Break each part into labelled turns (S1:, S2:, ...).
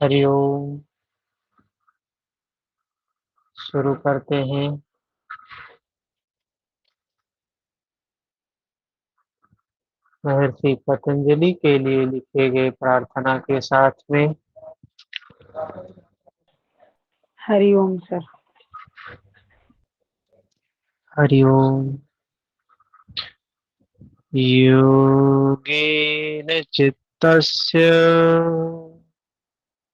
S1: हरिओम। शुरू करते हैं। महर्षि पतंजलि के लिए लिखे गए प्रार्थना के साथ में।
S2: हरिओम सर।
S1: हरिओम। योगेन चित्तस्य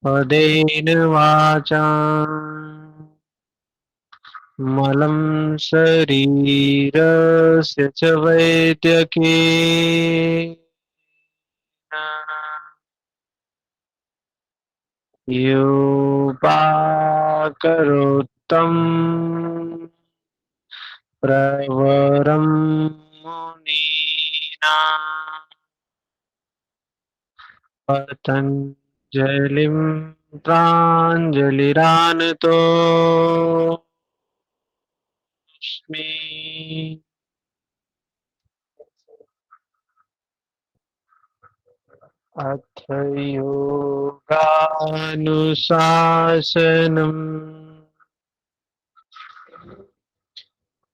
S1: पदेन वाचा मलं शरीरस्य च वैद्यकेन योपाकरोत्तम् प्रवरं मुनीनां पतञ्जलिं प्राञ्जलिरानतोऽस्मि। अथ योगानुशासनम्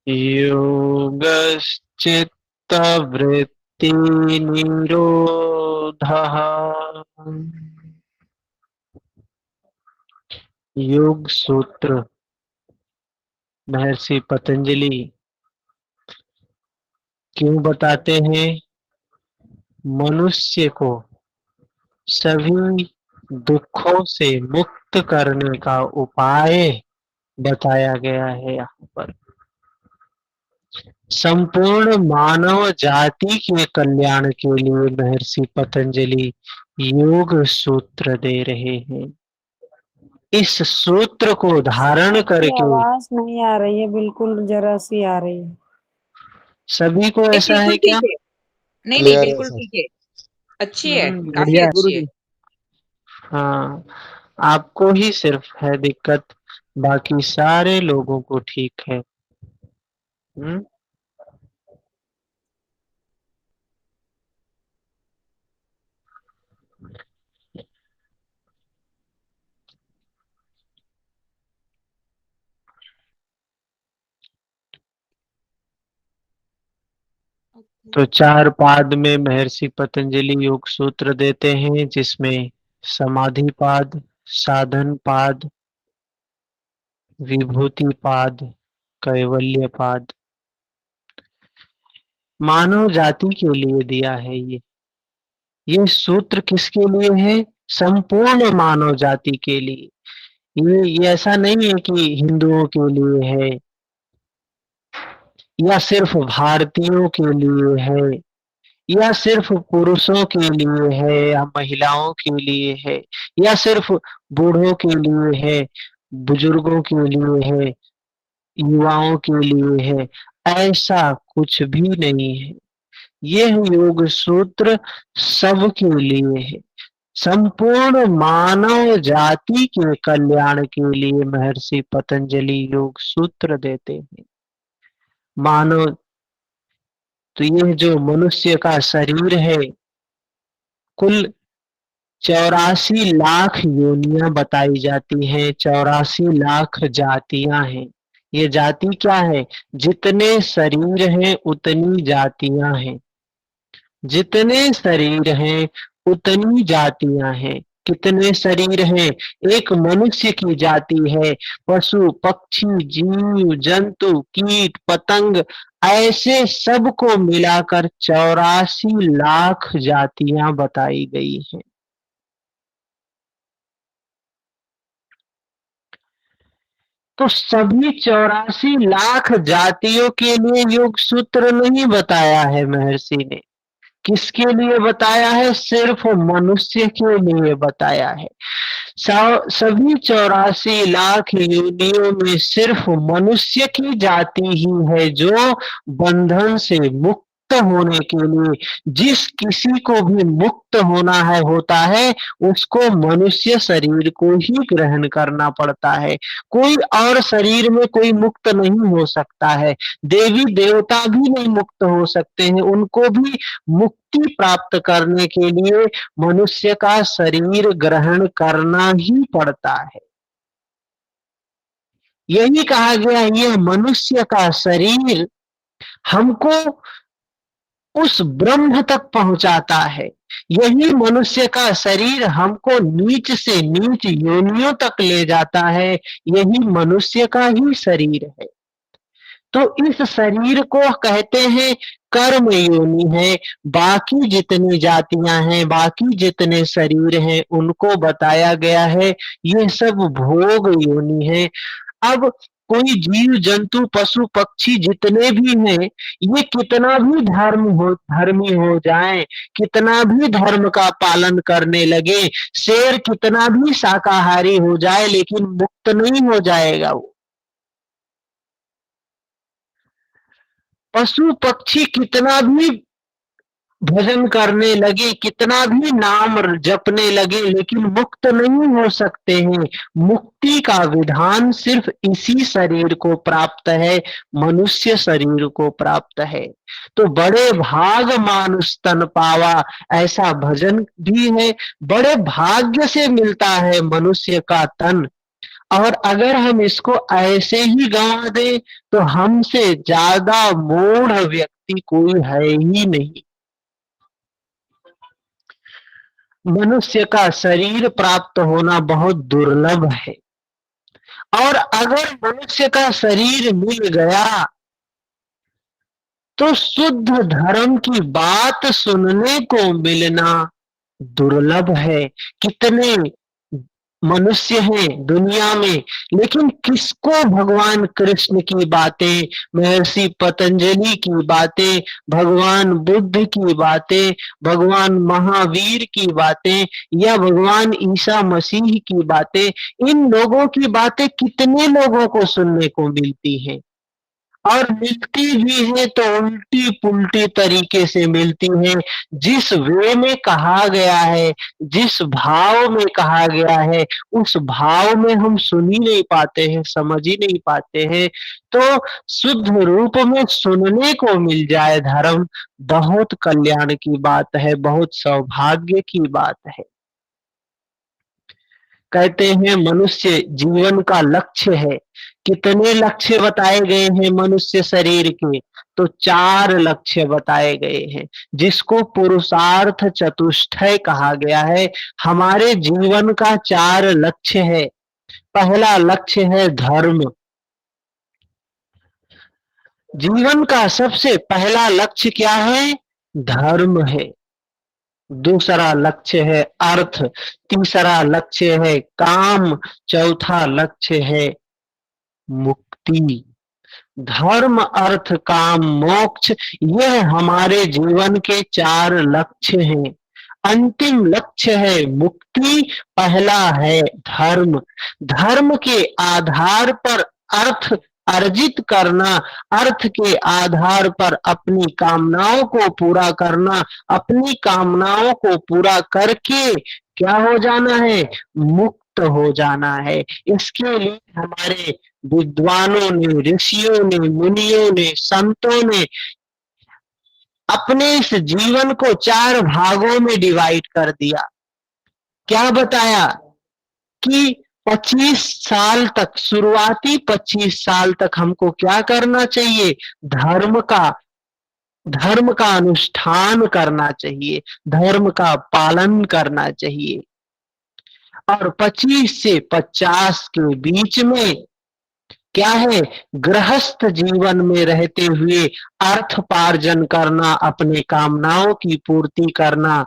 S1: योगश्चित्तवृत्तिनिरोधः। योग सूत्र महर्षि पतंजलि क्यों बताते हैं? मनुष्य को सभी दुखों से मुक्त करने का उपाय बताया गया है। यहाँ पर संपूर्ण मानव जाति के कल्याण के लिए महर्षि पतंजलि योग सूत्र दे रहे हैं। इस सूत्र को धारण
S2: आपकी
S1: करके
S2: आवाज नहीं आ रही है, बिल्कुल जरा सी आ रही है।
S1: सभी को
S3: नहीं,
S1: ऐसा
S3: बिल्कुल
S1: है क्या?
S3: ठीक है। नहीं नहीं,
S4: क्लियर है
S3: बिल्कुल
S4: सर।
S3: ठीक है। अच्छी है, काफी
S1: बढ़िया है।
S3: अच्छी है।
S1: हाँ, आपको ही सिर्फ है दिक्कत, बाकी सारे लोगों को ठीक है। तो 4 पाद में महर्षि पतंजलि योग सूत्र देते हैं, जिसमें समाधि पाद, साधन पाद, विभूति पाद, कैवल्य पाद मानव जाति के लिए दिया है। ये सूत्र किसके लिए है? संपूर्ण मानव जाति के लिए। ये ऐसा नहीं है कि हिंदुओं के लिए है या सिर्फ भारतीयों के लिए है या सिर्फ पुरुषों के लिए है या महिलाओं के लिए है या सिर्फ बूढ़ों के लिए है, बुजुर्गों के लिए है, युवाओं के लिए है। ऐसा कुछ भी नहीं है। यह योग सूत्र सबके लिए है। संपूर्ण मानव जाति के कल्याण के लिए महर्षि पतंजलि योग सूत्र देते हैं। मानव, तो यह जो मनुष्य का शरीर है, कुल 84 लाख योनियां बताई जाती हैं, 84 लाख जातियां हैं। ये जाति क्या है? जितने शरीर हैं उतनी जातियां हैं, जितने शरीर हैं उतनी जातियां हैं। कितने शरीर हैं? एक मनुष्य की जाति है, पशु पक्षी जीव जंतु कीट पतंग ऐसे सबको मिलाकर 84 लाख जातियां बताई गई हैं। तो सभी 84 लाख जातियों के लिए योग सूत्र नहीं बताया है महर्षि ने। किसके लिए बताया है? सिर्फ मनुष्य के लिए बताया है। सभी 84 लाख योनियों में सिर्फ मनुष्य की जाति ही है जो बंधन से मुक्त मुक्त होने के लिए, जिस किसी को भी मुक्त होना है होता है, उसको मनुष्य शरीर को ही ग्रहण करना पड़ता है। कोई और शरीर में कोई मुक्त नहीं हो सकता है। देवी देवता भी नहीं मुक्त हो सकते हैं, उनको भी मुक्ति प्राप्त करने के लिए मनुष्य का शरीर ग्रहण करना ही पड़ता है। यही कहा गया, यह मनुष्य का शरीर हमको उस ब्रह्म तक पहुंचाता है। यही मनुष्य का शरीर हमको नीच से नीच योनियों तक ले जाता है। यही मनुष्य का ही शरीर है। तो इस शरीर को कहते हैं कर्म योनि है। बाकी जितनी जातियां हैं, बाकी जितने शरीर हैं, उनको बताया गया है ये सब भोग योनि है। अब कोई जीव जंतु पशु पक्षी जितने भी हैं, ये कितना भी धर्मी हो जाएं, कितना भी धर्म का पालन करने लगे, शेर कितना भी शाकाहारी हो जाए, लेकिन मुक्त नहीं हो जाएगा वो। पशु पक्षी कितना भी भजन करने लगे, कितना भी नाम जपने लगे, लेकिन मुक्त नहीं हो सकते हैं। मुक्ति का विधान सिर्फ इसी शरीर को प्राप्त है, मनुष्य शरीर को प्राप्त है। तो बड़े भाग मानुष तन पावा, ऐसा भजन भी है। बड़े भाग्य से मिलता है मनुष्य का तन, और अगर हम इसको ऐसे ही गंवा दें तो हमसे ज्यादा मूढ़ व्यक्ति कोई है ही नहीं। मनुष्य का शरीर प्राप्त होना बहुत दुर्लभ है, और अगर मनुष्य का शरीर मिल गया तो शुद्ध धर्म की बात सुनने को मिलना दुर्लभ है। कितने मनुष्य हैं दुनिया में, लेकिन किसको भगवान कृष्ण की बातें, महर्षि पतंजलि की बातें, भगवान बुद्ध की बातें, भगवान महावीर की बातें, या भगवान ईसा मसीह की बातें, इन लोगों की बातें कितने लोगों को सुनने को मिलती हैं? और मिलती भी है तो उल्टी पुल्टी तरीके से मिलती है। जिस वे में कहा गया है, जिस भाव में कहा गया है, उस भाव में हम सुन ही नहीं पाते हैं, समझ ही नहीं पाते हैं। तो शुद्ध रूप में सुनने को मिल जाए धर्म, बहुत कल्याण की बात है, बहुत सौभाग्य की बात है। कहते हैं मनुष्य जीवन का लक्ष्य है। कितने लक्ष्य बताए गए हैं मनुष्य शरीर के? तो 4 लक्ष्य बताए गए हैं, जिसको पुरुषार्थ चतुष्टय कहा गया है। हमारे जीवन का 4 लक्ष्य है। पहला लक्ष्य है धर्म। जीवन का सबसे पहला लक्ष्य क्या है? धर्म है। दूसरा लक्ष्य है अर्थ, तीसरा लक्ष्य है काम, चौथा लक्ष्य है मुक्ति। धर्म, अर्थ, काम, मोक्ष, यह हमारे जीवन के 4 लक्ष्य हैं। अंतिम लक्ष्य है मुक्ति, पहला है धर्म। धर्म के आधार पर अर्थ अर्जित करना, अर्थ के आधार पर अपनी कामनाओं को पूरा करना, अपनी कामनाओं को पूरा करके क्या हो जाना है? मुक्त हो जाना है। इसके लिए हमारे विद्वानों ने, ऋषियों ने, मुनियों ने, संतों ने अपने इस जीवन को 4 भागों में डिवाइड कर दिया। क्या बताया कि 25 साल तक, शुरुआती 25 साल तक हमको क्या करना चाहिए? धर्म का अनुष्ठान करना चाहिए, धर्म का पालन करना चाहिए। और 25 से 50 के बीच में क्या है? गृहस्थ जीवन में रहते हुए अर्थपार्जन करना, अपने कामनाओं की पूर्ति करना।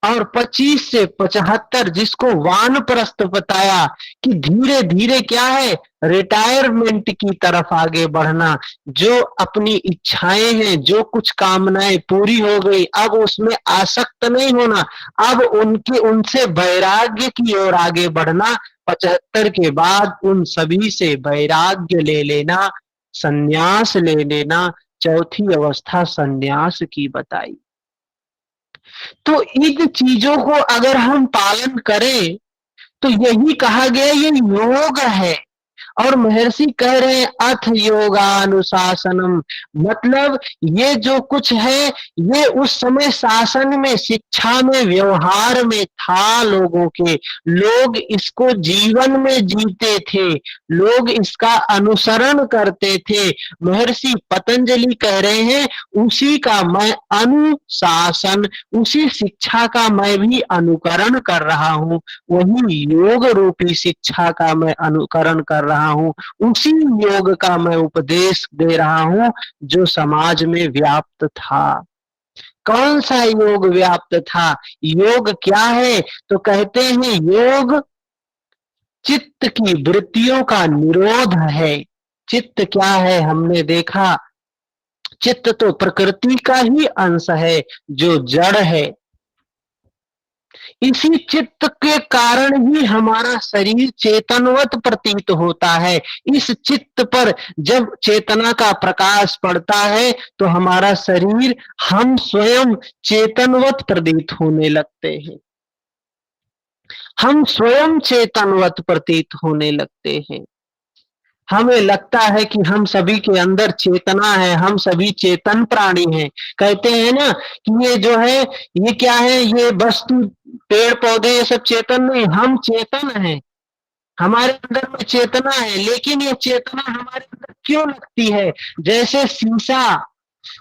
S1: और 25 से 75 जिसको वानप्रस्थ बताया कि धीरे धीरे क्या है? रिटायरमेंट की तरफ आगे बढ़ना। जो अपनी इच्छाएं हैं, जो कुछ कामनाएं पूरी हो गई, अब उसमें आसक्त नहीं होना, अब उनसे वैराग्य की ओर आगे बढ़ना। 75 के बाद उन सभी से वैराग्य ले लेना, संन्यास ले लेना, चौथी अवस्था संन्यास की बताई। तो इन चीजों को अगर हम पालन करें तो यही कहा गया ये योग है। और महर्षि कह रहे हैं अथ योगानुशासनम, मतलब ये जो कुछ है ये उस समय शासन में, शिक्षा में, व्यवहार में था लोगों के। लोग इसको जीवन में जीते थे, लोग इसका अनुसरण करते थे। महर्षि पतंजलि कह रहे हैं उसी का मैं अनुशासन, उसी शिक्षा का मैं भी अनुकरण कर रहा हूँ, वही योग रूपी शिक्षा का मैं अनुकरण कर रहा हूँ, उसी योग का मैं उपदेश दे रहा हूँ जो समाज में व्याप्त था। कौन सा योग व्याप्त था? योग क्या है? तो कहते हैं योग चित्त की वृत्तियों का निरोध है। चित्त क्या है? हमने देखा चित्त तो प्रकृति का ही अंश है जो जड़ है। इसी चित्त के कारण ही हमारा शरीर चेतनवत प्रतीत होता है। इस चित्त पर जब चेतना का प्रकाश पड़ता है तो हमारा शरीर, हम स्वयं चेतनवत प्रतीत होने लगते हैं, हम स्वयं चेतनवत प्रतीत होने लगते हैं। हमें लगता है कि हम सभी के अंदर चेतना है, हम सभी चेतन प्राणी हैं। कहते हैं ना कि ये जो है ये क्या है, ये वस्तु पेड़ पौधे ये सब चेतन नहीं, हम चेतन हैं, हमारे अंदर में चेतना है। लेकिन ये चेतना हमारे अंदर क्यों लगती है? जैसे शीशा,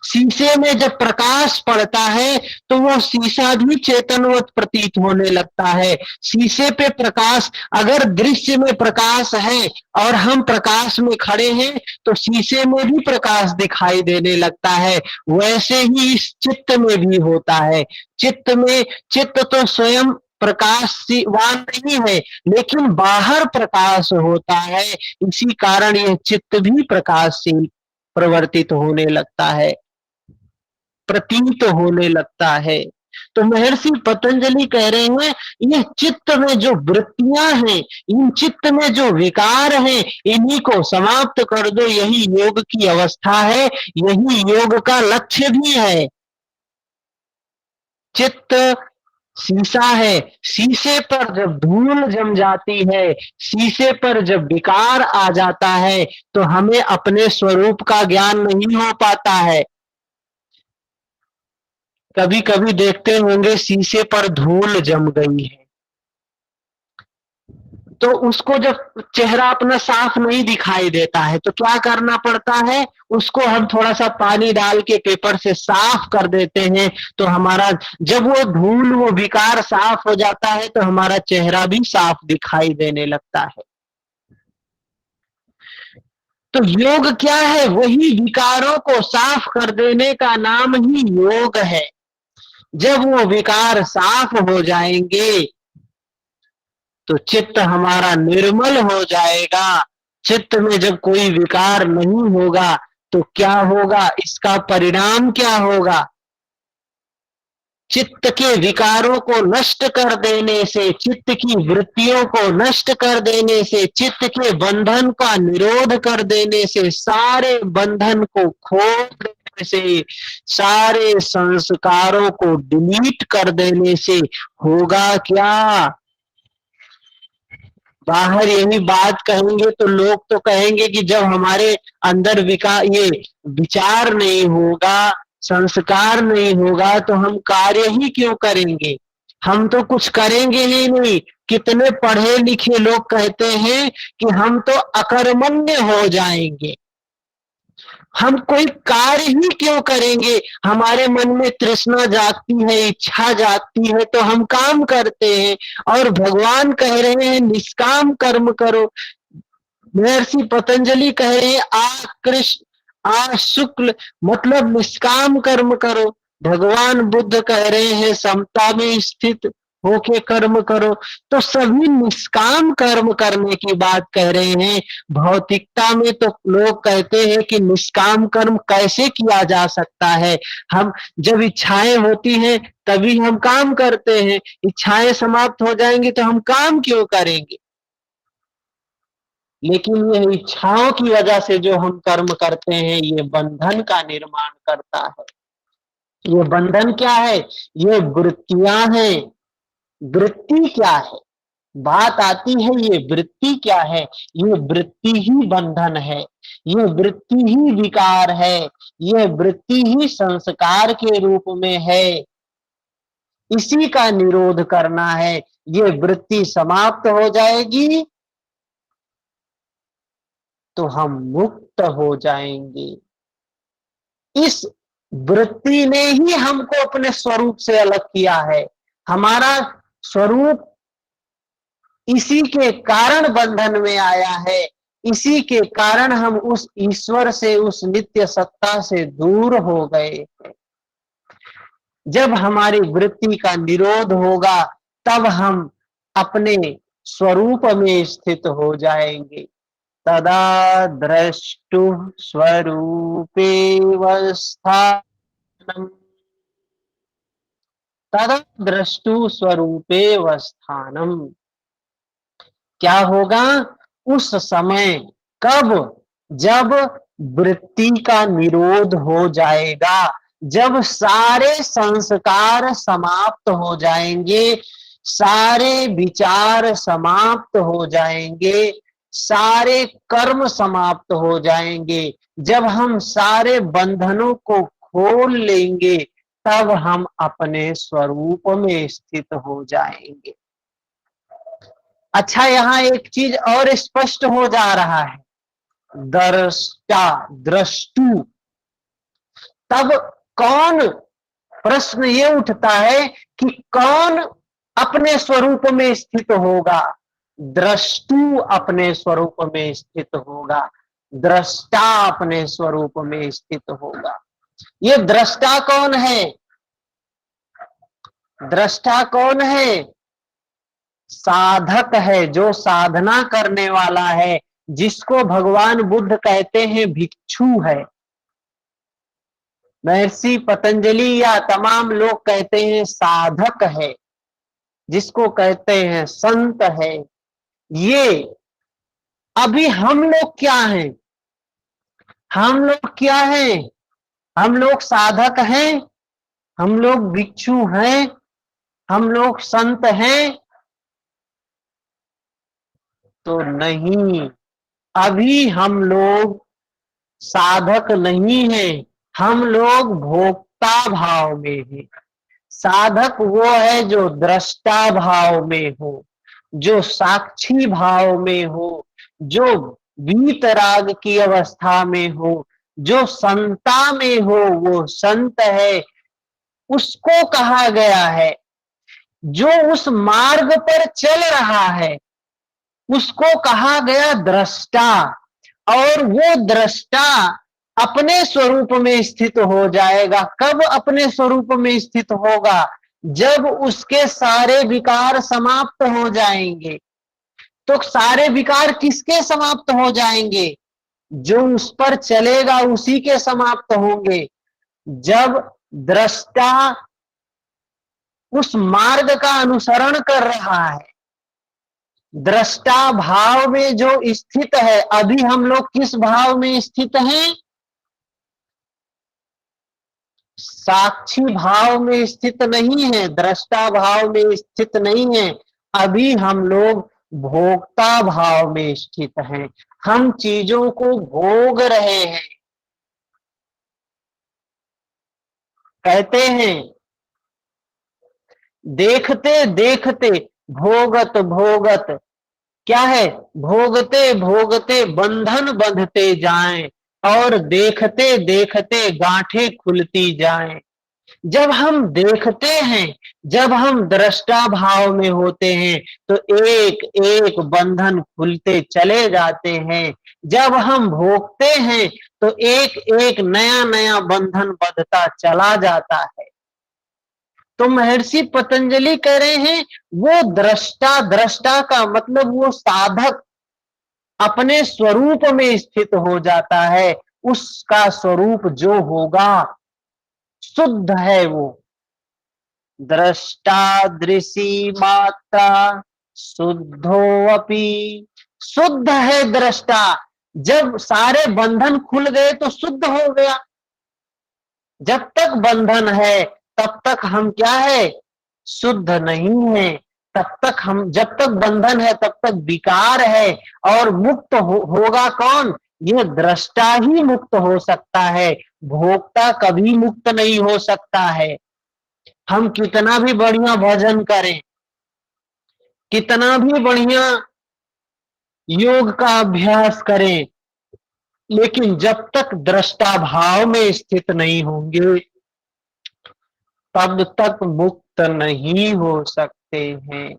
S1: शीशे में जब प्रकाश पड़ता है तो वो शीशा भी चेतनवत प्रतीत होने लगता है। शीशे पे प्रकाश, अगर दृश्य में प्रकाश है और हम प्रकाश में खड़े हैं तो शीशे में भी प्रकाश दिखाई देने लगता है। वैसे ही इस चित्त में भी होता है। चित्त में, चित्त तो स्वयं प्रकाशवान नहीं है लेकिन बाहर प्रकाश होता है, इसी कारण यह चित्त भी प्रकाशशील प्रवर्तित होने लगता है, प्रतीत होने लगता है। तो महर्षि पतंजलि कह रहे हैं ये चित्त में जो वृत्तियां हैं, इन चित्त में जो विकार हैं, इन्हीं को समाप्त कर दो, यही योग की अवस्था है, यही योग का लक्ष्य भी है। चित्त शीशा है, शीशे पर जब धूल जम जाती है, शीशे पर जब विकार आ जाता है तो हमें अपने स्वरूप का ज्ञान नहीं हो पाता है। कभी कभी देखते होंगे शीशे पर धूल जम गई है तो उसको जब चेहरा अपना साफ नहीं दिखाई देता है तो क्या करना पड़ता है, उसको हम थोड़ा सा पानी डाल के पेपर से साफ कर देते हैं। तो हमारा जब वो धूल, वो विकार साफ हो जाता है तो हमारा चेहरा भी साफ दिखाई देने लगता है। तो योग क्या है? वही विकारों को साफ कर देने का नाम ही योग है। जब वो विकार साफ हो जाएंगे तो चित्त हमारा निर्मल हो जाएगा। चित्त में जब कोई विकार नहीं होगा तो क्या होगा, इसका परिणाम क्या होगा? चित्त के विकारों को नष्ट कर देने से, चित्त की वृत्तियों को नष्ट कर देने से, चित्त के बंधन का निरोध कर देने से, सारे बंधन को खोल देने से, सारे संस्कारों को डिलीट कर देने से होगा क्या? बाहर यही बात कहेंगे तो लोग तो कहेंगे कि जब हमारे अंदर ये विचार नहीं होगा, संस्कार नहीं होगा तो हम कार्य ही क्यों करेंगे, हम तो कुछ करेंगे ही नहीं। कितने पढ़े लिखे लोग कहते हैं कि हम तो अकर्मण्य हो जाएंगे, हम कोई कार्य ही क्यों करेंगे। हमारे मन में तृष्णा जागती है, इच्छा जागती है तो हम काम करते हैं। और भगवान कह रहे हैं निष्काम कर्म करो। महर्षि पतंजलि कह रहे हैं आ कृष्ण आ शुक्ल, मतलब निष्काम कर्म करो। भगवान बुद्ध कह रहे हैं समता में स्थित होके कर्म करो। तो सभी निष्काम कर्म करने की बात कह रहे हैं। भौतिकता में तो लोग कहते हैं कि निष्काम कर्म कैसे किया जा सकता है, हम जब इच्छाएं होती हैं तभी हम काम करते हैं, इच्छाएं समाप्त हो जाएंगी तो हम काम क्यों करेंगे। लेकिन यह इच्छाओं की वजह से जो हम कर्म करते हैं ये बंधन का निर्माण करता है। ये बंधन क्या है? ये वृत्तियां हैं। वृत्ति क्या है? बात आती है ये वृत्ति क्या है? ये वृत्ति ही बंधन है, ये वृत्ति ही विकार है, ये वृत्ति ही संस्कार के रूप में है। इसी का निरोध करना है। ये वृत्ति समाप्त हो जाएगी तो हम मुक्त हो जाएंगे। इस वृत्ति ने ही हमको अपने स्वरूप से अलग किया है। हमारा स्वरूप इसी के कारण बंधन में आया है। इसी के कारण हम उस ईश्वर से, उस नित्य सत्ता से दूर हो गए। जब हमारी वृत्ति का निरोध होगा तब हम अपने स्वरूप में स्थित हो जाएंगे। तदा द्रष्टु स्वरूपेवस्थानम्, तदा द्रष्टु स्वरूपेवस्थानम्। क्या होगा उस समय? कब? जब वृत्ति का निरोध हो जाएगा, जब सारे संस्कार समाप्त हो जाएंगे, सारे विचार समाप्त हो जाएंगे, सारे कर्म समाप्त हो जाएंगे, जब हम सारे बंधनों को खोल लेंगे तब हम अपने स्वरूप में स्थित हो जाएंगे। अच्छा, यहां एक चीज और स्पष्ट हो जा रहा है। द्रष्टा, द्रष्टु, तब कौन, प्रश्न ये उठता है कि कौन अपने स्वरूप में स्थित होगा? द्रष्टु अपने स्वरूप में स्थित होगा, द्रष्टा अपने स्वरूप में स्थित होगा। ये द्रष्टा कौन है? द्रष्टा कौन है? साधक है, जो साधना करने वाला है, जिसको भगवान बुद्ध कहते हैं भिक्षु है। महर्षि पतंजलि या तमाम लोग कहते हैं साधक है, जिसको कहते हैं संत है। ये अभी हम लोग क्या हैं? हम लोग क्या हैं? हम लोग साधक हैं? हम लोग भिक्षु हैं? हम लोग संत हैं? तो नहीं, अभी हम लोग साधक नहीं हैं, हम लोग भोक्ता भाव में हैं। साधक वो है जो दृष्टा भाव में हो, जो साक्षी भाव में हो, जो वीतराग की अवस्था में हो, जो संता में हो, वो संत है। उसको कहा गया है, जो उस मार्ग पर चल रहा है उसको कहा गया दृष्टा। और वो दृष्टा अपने स्वरूप में स्थित हो जाएगा। कब अपने स्वरूप में स्थित होगा? जब उसके सारे विकार समाप्त हो जाएंगे। तो सारे विकार किसके समाप्त हो जाएंगे? जो उस पर चलेगा उसी के समाप्त होंगे। जब दृष्टा उस मार्ग का अनुसरण कर रहा है, दृष्टा भाव में जो स्थित है, अभी हम लोग किस भाव में स्थित हैं? साक्षी भाव में स्थित नहीं है, दृष्टा भाव में स्थित नहीं है। अभी हम लोग भोक्ता भाव में स्थित हैं। हम चीजों को भोग रहे हैं। कहते हैं देखते देखते भोगत भोगत, क्या है? भोगते भोगते बंधन बंधते जाएं और देखते देखते गांठें खुलती जाएं। जब हम देखते हैं, जब हम दृष्टा भाव में होते हैं तो एक एक बंधन खुलते चले जाते हैं। जब हम भोगते हैं तो एक एक नया नया बंधन बंधता चला जाता है। तो महर्षि पतंजलि कह रहे हैं वो दृष्टा, दृष्टा का मतलब वो साधक अपने स्वरूप में स्थित हो जाता है। उसका स्वरूप जो होगा शुद्ध है। वो दृष्टा दृशी मात्रा शुद्धो अपि शुद्ध है दृष्टा। जब सारे बंधन खुल गए तो शुद्ध हो गया। जब तक बंधन है तब तक हम क्या है, शुद्ध नहीं है। तब तक हम, जब तक बंधन है तब तक विकार है। और मुक्त होगा कौन, ये दृष्टा ही मुक्त हो सकता है, भोक्ता कभी मुक्त नहीं हो सकता है। हम कितना भी बढ़िया भजन करें, कितना भी बढ़िया योग का अभ्यास करें, लेकिन जब तक दृष्टा भाव में स्थित नहीं होंगे तब तक मुक्त नहीं हो सकते हैं।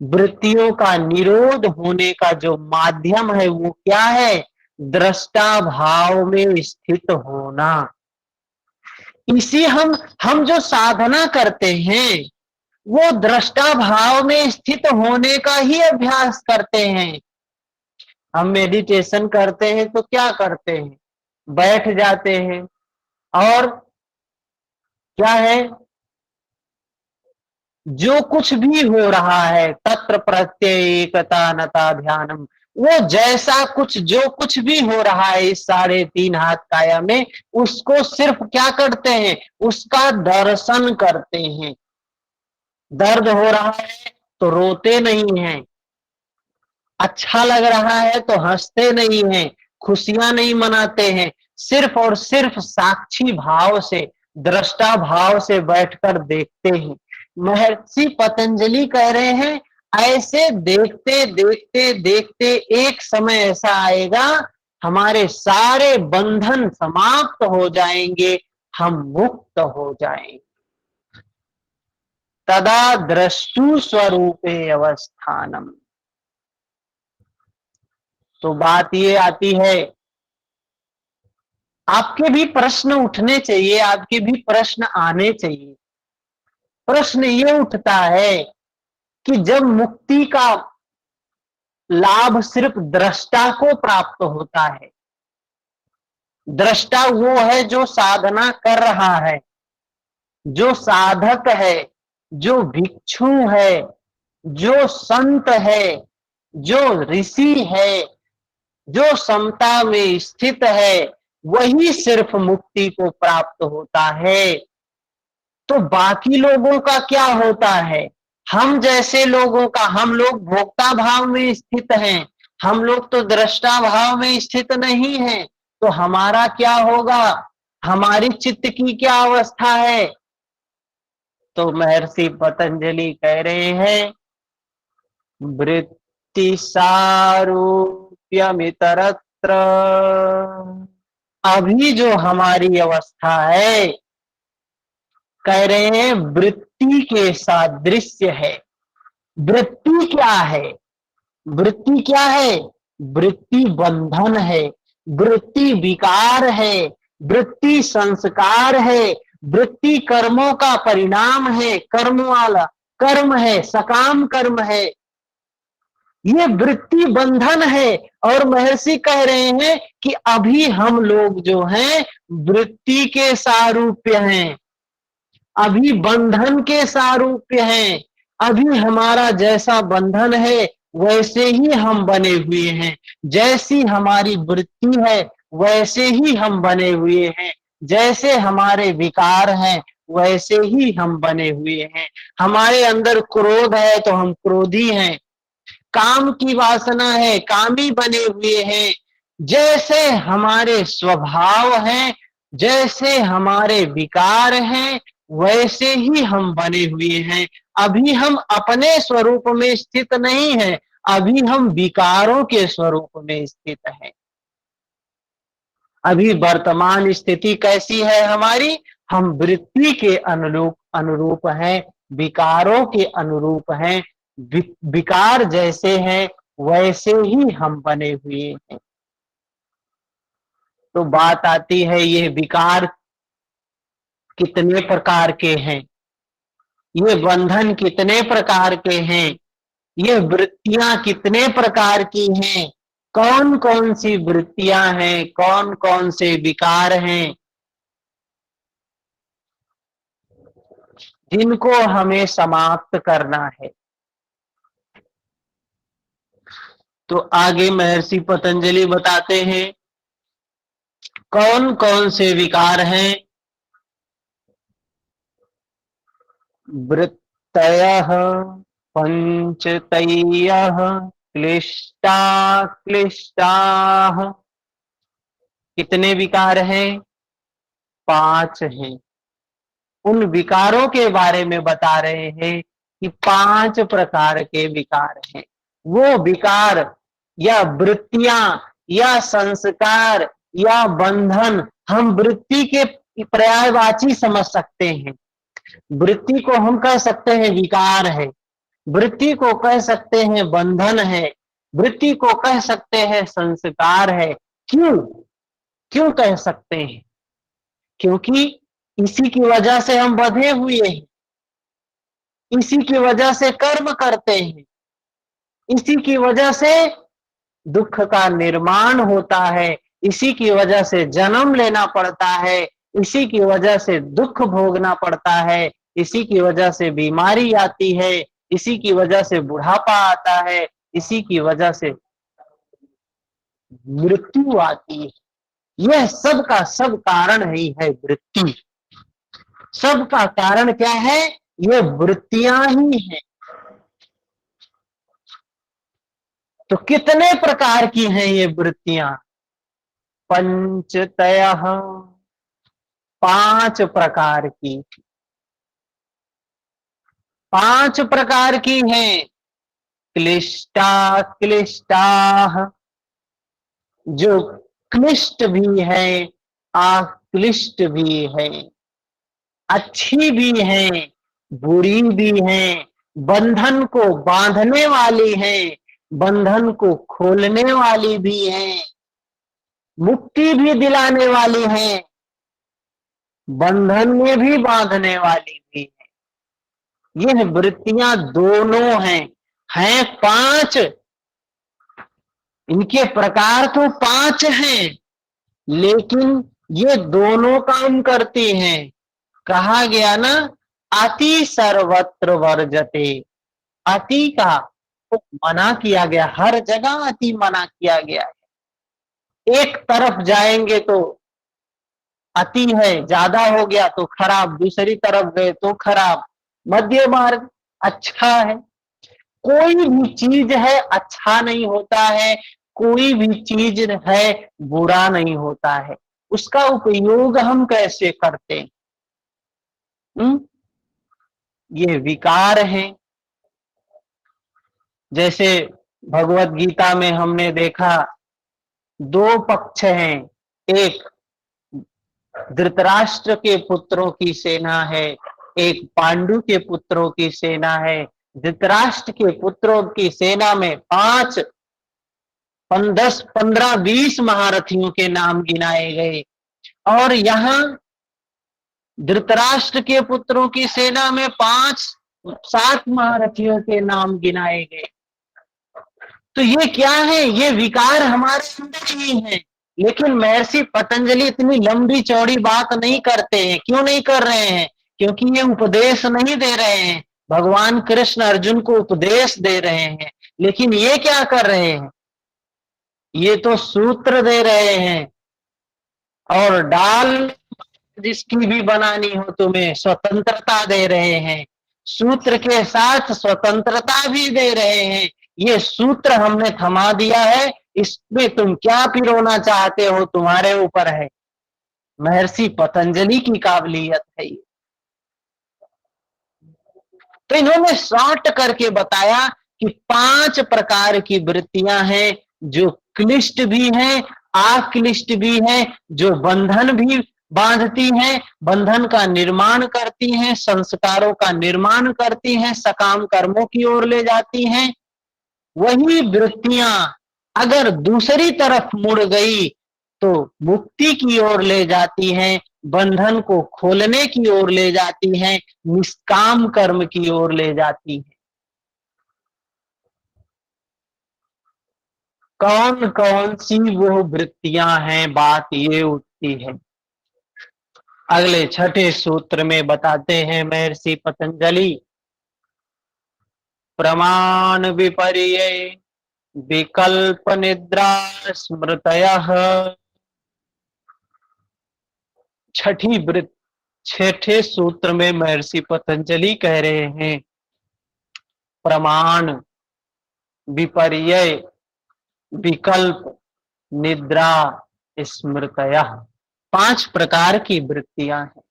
S1: वृत्तियों का निरोध होने का जो माध्यम है वो क्या है, दृष्टा भाव में स्थित होना। इसी हम जो साधना करते हैं वो दृष्टा भाव में स्थित होने का ही अभ्यास करते हैं। हम मेडिटेशन करते हैं तो क्या करते हैं, बैठ जाते हैं और क्या है, जो कुछ भी हो रहा है तत्र प्रत्यय एकता नता ध्यानम, वो जैसा कुछ जो कुछ भी हो रहा है इस 3.5 हाथ काया में, उसको सिर्फ क्या करते हैं, उसका दर्शन करते हैं। दर्द हो रहा है तो रोते नहीं हैं, अच्छा लग रहा है तो हंसते नहीं हैं, खुशियां नहीं मनाते हैं, सिर्फ और सिर्फ साक्षी भाव से, दृष्टा भाव से बैठकर देखते हैं। महर्षि पतंजलि कह रहे हैं ऐसे देखते देखते देखते एक समय ऐसा आएगा हमारे सारे बंधन समाप्त हो जाएंगे, हम मुक्त हो जाएंगे। तदा दृष्टु स्वरूपे अवस्थानम। तो बात ये आती है, आपके भी प्रश्न उठने चाहिए, आपके भी प्रश्न आने चाहिए। प्रश्न ये उठता है कि जब मुक्ति का लाभ सिर्फ दृष्टा को प्राप्त होता है, दृष्टा वो है जो साधना कर रहा है, जो साधक है, जो भिक्षु है, जो संत है, जो ऋषि है, जो समता में स्थित है, वही सिर्फ मुक्ति को प्राप्त होता है। तो बाकी लोगों का क्या होता है, हम जैसे लोगों का, हम लोग भोक्ता भाव में स्थित हैं, हम लोग तो दृष्टा भाव में स्थित नहीं हैं। तो हमारा क्या होगा, हमारी चित्त की क्या अवस्था है। तो महर्षि पतंजलि कह रहे हैं वृत्ति सारूप्यमितरत्र। अभी जो हमारी अवस्था है, कह रहे हैं वृत्ति के सादृश्य है। वृत्ति क्या है, वृत्ति क्या है, वृत्ति बंधन है, वृत्ति विकार है, वृत्ति संस्कार है, वृत्ति कर्मों का परिणाम है, कर्म वाला कर्म है, सकाम कर्म है, ये वृत्ति बंधन है। और महर्षि कह रहे हैं कि अभी हम लोग जो हैं वृत्ति के सारूप्य हैं, अभी बंधन के सारूप्य हैं। अभी हमारा जैसा बंधन है वैसे ही हम बने हुए हैं, जैसी हमारी वृत्ति है वैसे ही हम बने हुए हैं, जैसे हमारे विकार हैं वैसे ही हम बने हुए हैं। हमारे अंदर क्रोध है तो हम क्रोधी हैं, काम की वासना है, कामी बने हुए हैं। जैसे हमारे स्वभाव हैं, जैसे हमारे विकार हैं, वैसे ही हम बने हुए हैं। अभी हम अपने स्वरूप में स्थित नहीं हैं, अभी हम विकारों के स्वरूप में स्थित हैं। अभी वर्तमान स्थिति कैसी है हमारी, हम वृत्ति के अनुरूप हैं, विकारों के अनुरूप हैं, विकार जैसे हैं वैसे ही हम बने हुए हैं। तो बात आती है ये विकार कितने प्रकार के हैं, ये बंधन कितने प्रकार के हैं, ये वृत्तियां कितने प्रकार की हैं, कौन कौन सी वृत्तियां हैं, कौन कौन से विकार हैं जिनको हमें समाप्त करना है। तो आगे महर्षि पतंजलि बताते हैं कौन कौन से विकार हैं। वृत्तयः पंचतयः क्लिष्टा क्लिष्टाः। कितने विकार हैं? 5 हैं। उन विकारों के बारे में बता रहे हैं कि 5 प्रकार के विकार हैं। वो विकार या वृत्तियां या संस्कार या बंधन, हम वृत्ति के पर्यायवाची समझ सकते हैं। वृत्ति को हम कह सकते हैं विकार है, वृत्ति को कह सकते हैं बंधन है, वृत्ति को कह सकते हैं संस्कार है। क्यों क्यों कह सकते हैं? क्योंकि इसी की वजह से हम बंधे हुए हैं, इसी की वजह से कर्म करते हैं, इसी की वजह से दुख का निर्माण होता है, इसी की वजह से जन्म लेना पड़ता है, इसी की वजह से दुख भोगना पड़ता है, इसी की वजह से बीमारी आती है, इसी की वजह से बुढ़ापा आता है, इसी की वजह से मृत्यु आती है। यह सब का सब कारण ही है वृत्ति। सब का कारण क्या है? ये वृत्तियां ही हैं। तो कितने प्रकार की हैं ये वृत्तियां? पंचतयः, 5 प्रकार की, 5 प्रकार की हैं। क्लिष्टा क्लिष्टाः, जो क्लिष्ट भी है, अक्लिष्ट भी है, अच्छी भी है, बुरी भी है, बंधन को बांधने वाली है, बंधन को खोलने वाली भी है, मुक्ति भी दिलाने वाली है, बंधन में भी बांधने वाली भी है। यह वृत्तियां दोनों हैं 5। इनके प्रकार तो 5 हैं, लेकिन ये दोनों काम करती हैं। कहा गया ना, अति सर्वत्र वर्जते। अति का तो मना किया गया, हर जगह अति मना किया गया है। एक तरफ जाएंगे तो अति है, ज्यादा हो गया तो खराब, दूसरी तरफ गए तो खराब। मध्य मार्ग अच्छा है। कोई भी चीज है अच्छा नहीं होता है, कोई भी चीज है बुरा नहीं होता है। उसका उपयोग हम कैसे करते हैं? ये विकार है। जैसे भगवत गीता में हमने देखा 2 पक्ष हैं। एक धृतराष्ट्र के पुत्रों की सेना है, एक पांडु के पुत्रों की सेना है। धृतराष्ट्र के पुत्रों की सेना में 5, 10, 15, 20 महारथियों के नाम गिनाए गए, और यहाँ धृतराष्ट्र के पुत्रों की सेना में 5, 7 महारथियों के नाम गिनाए गए। तो ये क्या है? ये विकार हमारे अंदर ही है। लेकिन महर्षि पतंजलि इतनी लंबी चौड़ी बात नहीं करते हैं। क्यों नहीं कर रहे हैं? क्योंकि ये उपदेश नहीं दे रहे हैं। भगवान कृष्ण अर्जुन को उपदेश दे रहे हैं, लेकिन ये क्या कर रहे हैं? ये तो सूत्र दे रहे हैं, और डाल जिसकी भी बनानी हो तुम्हें स्वतंत्रता दे रहे हैं। सूत्र के साथ स्वतंत्रता भी दे रहे हैं। ये सूत्र हमने थमा दिया है, इसमें तुम क्या पिरोना चाहते हो तुम्हारे ऊपर है। महर्षि पतंजलि की काबिलियत है ये। तो इन्होंने शॉर्ट करके बताया कि 5 प्रकार की वृत्तियां हैं, जो क्लिष्ट भी हैं, अक्लिष्ट भी हैं, जो बंधन भी बांधती हैं, बंधन का निर्माण करती हैं, संस्कारों का निर्माण करती हैं, सकाम कर्मों की ओर ले जाती हैं। वही वृत्तियां अगर दूसरी तरफ मुड़ गई तो मुक्ति की ओर ले जाती हैं, बंधन को खोलने की ओर ले जाती हैं, निष्काम कर्म की ओर ले जाती हैं। कौन कौन सी वो वृत्तियां हैं, बात ये उठती है। अगले 6ठे सूत्र में बताते हैं महर्षि पतंजलि, प्रमाण विपर्य विकल्प निद्रा स्मृतयः। छठे सूत्र में महर्षि पतंजलि कह रहे हैं प्रमाण, विपर्यय, विकल्प, निद्रा, स्मृतयः, 5 प्रकार की वृत्तियां हैं।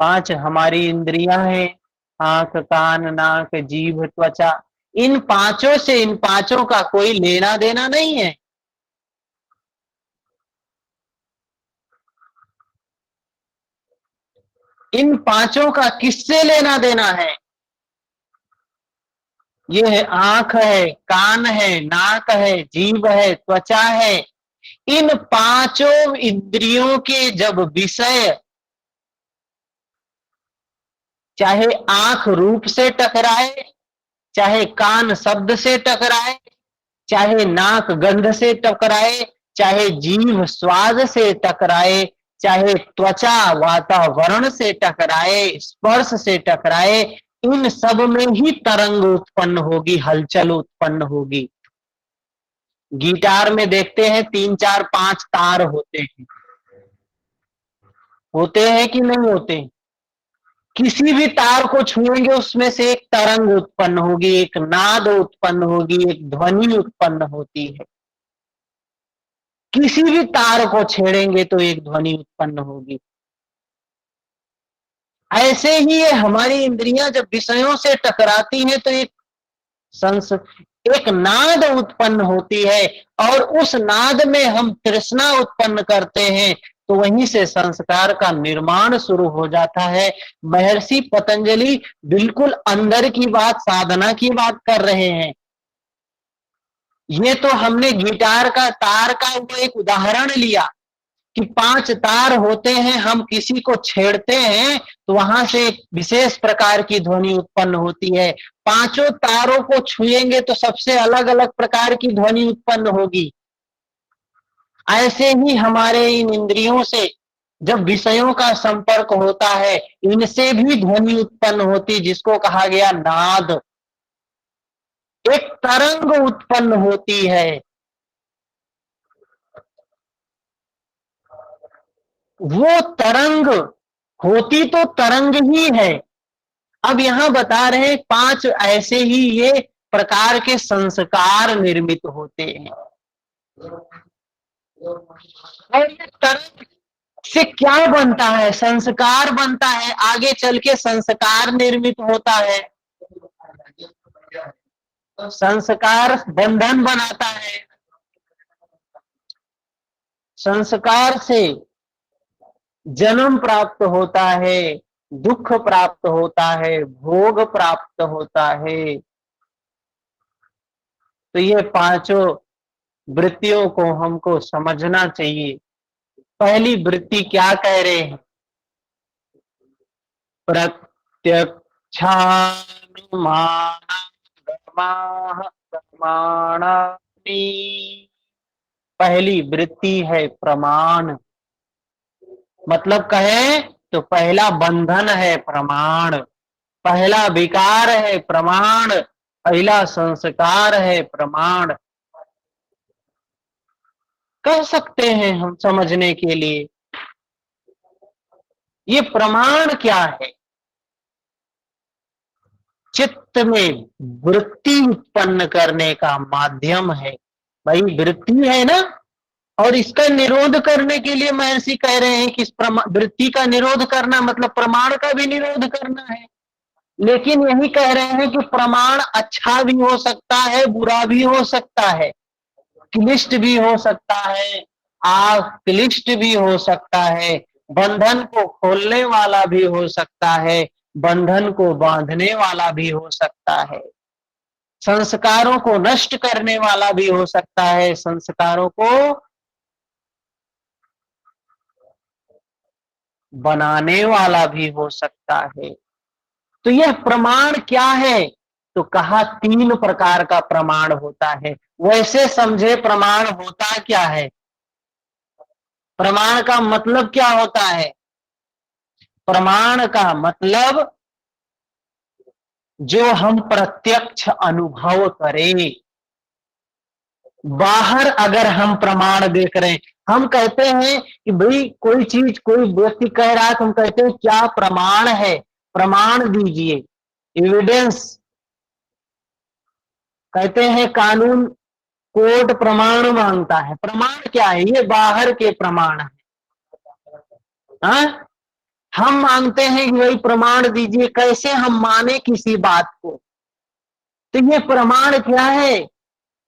S1: 5 हमारी इंद्रियां हैं, आंख, कान, नाक, जीभ, त्वचा। इन पांचों से इन पांचों का कोई लेना देना नहीं है। इन पांचों का किससे लेना देना है? ये है आंख है, कान है, नाक है, जीभ है, त्वचा है। इन पांचों इंद्रियों के जब विषय, चाहे आंख रूप से टकराए, चाहे कान शब्द से टकराए, चाहे नाक गंध से टकराए, चाहे जीभ स्वाद से टकराए, चाहे त्वचा वातावरण से टकराए, स्पर्श से टकराए, इन सब में ही तरंग उत्पन्न होगी, हलचल उत्पन्न होगी। गिटार में देखते हैं 3, 4, 5 तार होते हैं कि नहीं होते? किसी भी तार को छुएंगे उसमें से एक तरंग उत्पन्न होगी, एक नाद उत्पन्न होगी, एक ध्वनि उत्पन्न होती है। किसी भी तार को छेड़ेंगे तो एक ध्वनि उत्पन्न होगी। ऐसे ही ये हमारी इंद्रियां जब विषयों से टकराती हैं तो एक नाद उत्पन्न होती है, और उस नाद में हम तृष्णा उत्पन्न करते हैं, तो वहीं से संस्कार का निर्माण शुरू हो जाता है। महर्षि पतंजलि बिल्कुल अंदर की बात, साधना की बात कर रहे हैं। ये तो हमने गिटार का तार का वो एक उदाहरण लिया कि 5 तार होते हैं, हम किसी को छेड़ते हैं तो वहां से एक विशेष प्रकार की ध्वनि उत्पन्न होती है। पांचों तारों को छुएंगे तो सबसे अलग अलग प्रकार की ध्वनि उत्पन्न होगी। ऐसे ही हमारे इन इंद्रियों से जब विषयों का संपर्क होता है, इनसे भी ध्वनि उत्पन्न होती, जिसको कहा गया नाद। एक तरंग उत्पन्न होती है। वो तरंग होती तो तरंग ही है। अब यहां बता रहे हैं 5 ऐसे ही ये प्रकार के संस्कार निर्मित होते हैं। और ये तरंग से क्या बनता है? संस्कार बनता है, आगे चल के संस्कार निर्मित होता है। संस्कार बंधन बनाता है। संस्कार से जन्म प्राप्त होता है, दुख प्राप्त होता है, भोग प्राप्त होता है। तो ये पांचों वृत्तियों को हमको समझना चाहिए। पहली वृत्ति क्या कह रहे हैं? प्रत्यक्षानुमानानि। पहली वृत्ति है प्रमाण। मतलब कहें तो पहला बंधन है प्रमाण, पहला विकार है प्रमाण, पहला संस्कार है प्रमाण। कह सकते हैं हम समझने के लिए। ये प्रमाण क्या है? चित्त में वृत्ति उत्पन्न करने का माध्यम है। भाई वृत्ति है ना, और इसका निरोध करने के लिए महर्षि कह रहे हैं कि इस वृत्ति का निरोध करना मतलब प्रमाण का भी निरोध करना है। लेकिन यही कह रहे हैं कि प्रमाण अच्छा भी हो सकता है, बुरा भी हो सकता है, क्लिष्ट भी हो सकता है, अक्लिष्ट भी हो सकता है, बंधन को खोलने वाला भी हो सकता है, बंधन को बांधने वाला भी हो सकता है, संस्कारों को नष्ट करने वाला भी हो सकता है, संस्कारों को बनाने वाला भी हो सकता है। तो यह प्रमाण क्या है? तो कहा 3 प्रकार का प्रमाण होता है। वैसे समझे प्रमाण होता क्या है? प्रमाण का मतलब क्या होता है? प्रमाण का मतलब जो हम प्रत्यक्ष अनुभव करें। बाहर अगर हम प्रमाण देख रहे हैं, हम कहते हैं कि भाई कोई चीज कोई व्यक्ति कह रहा है तो हम कहते हैं क्या प्रमाण है, प्रमाण दीजिए, एविडेंस। कहते हैं कानून कोर्ट प्रमाण मांगता है। प्रमाण क्या है? ये बाहर के प्रमाण है। हाँ? हम मांगते हैं कि भाई प्रमाण दीजिए, कैसे हम माने किसी बात को? तो ये प्रमाण क्या है?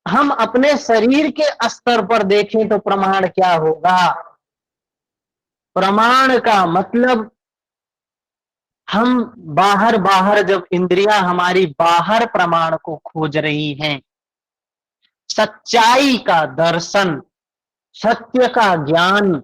S1: हम अपने शरीर के स्तर पर देखें तो प्रमाण क्या होगा? प्रमाण का मतलब हम बाहर बाहर जब इंद्रियां हमारी बाहर प्रमाण को खोज रही हैं, सच्चाई का दर्शन, सत्य का ज्ञान,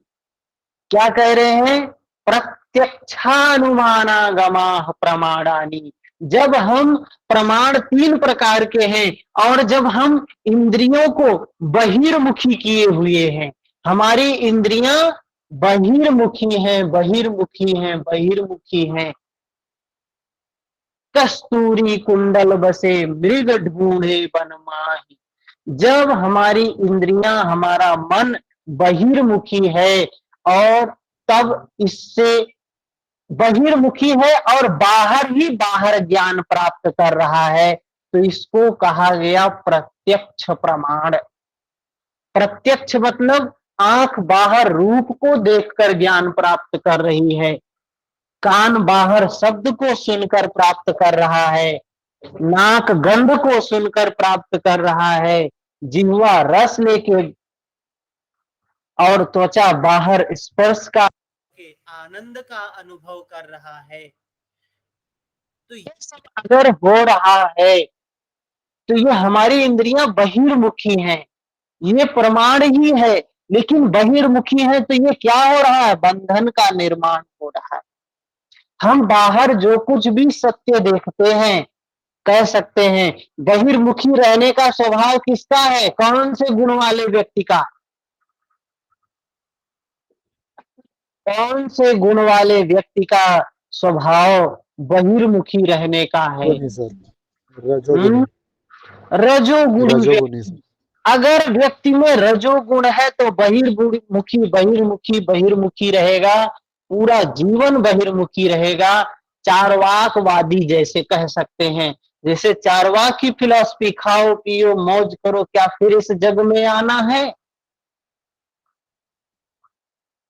S1: क्या कह रहे हैं? प्रत्यक्षानुमानागमाः प्रमाणानि। जब हम प्रमाण तीन प्रकार के हैं और जब हम इंद्रियों को बहिर्मुखी किए हुए हैं, हमारी इंद्रियां बहिर्मुखी हैं, बहिर्मुखी हैं, बहिर्मुखी हैं। कस्तूरी कुंडल बसे मृग ढूंढे वन माही। जब हमारी इंद्रियां, हमारा मन बहिर्मुखी है और तब इससे बहिर्मुखी है और बाहर ही बाहर ज्ञान प्राप्त कर रहा है, तो इसको कहा गया प्रत्यक्ष प्रमाण। प्रत्यक्ष मतलब आंख बाहर रूप को देखकर ज्ञान प्राप्त कर रही है, कान बाहर शब्द को सुनकर प्राप्त कर रहा है, नाक गंध को सुनकर प्राप्त कर रहा है, जिह्वा रस लेके और त्वचा बाहर स्पर्श का के आनंद का अनुभव कर रहा है। तो ये सब अगर हो रहा है तो ये हमारी इंद्रियां बहिर्मुखी हैं, ये प्रमाण ही है। लेकिन बहिर्मुखी है तो ये क्या हो रहा है? बंधन का निर्माण हो रहा है। हम बाहर जो कुछ भी सत्य देखते हैं, कह सकते हैं बहिर्मुखी रहने का स्वभाव किसका है? कौन से गुण वाले व्यक्ति का? कौन से गुण वाले व्यक्ति का स्वभाव बहिर्मुखी रहने का है?
S4: रजोगुणी सर, रजोगुणी।
S1: रजोगुणी
S4: रजोगुणी
S1: व्यक्ति।
S4: सर।
S1: अगर व्यक्ति में रजोगुण है तो बहिर्मुखी बहिर्मुखी बहिर्मुखी रहेगा, पूरा जीवन बहिर्मुखी रहेगा। चारवाकवादी जैसे कह सकते हैं, जैसे चारवाक की फिलॉसफी, खाओ पियो मौज करो, क्या फिर इस जग में आना है?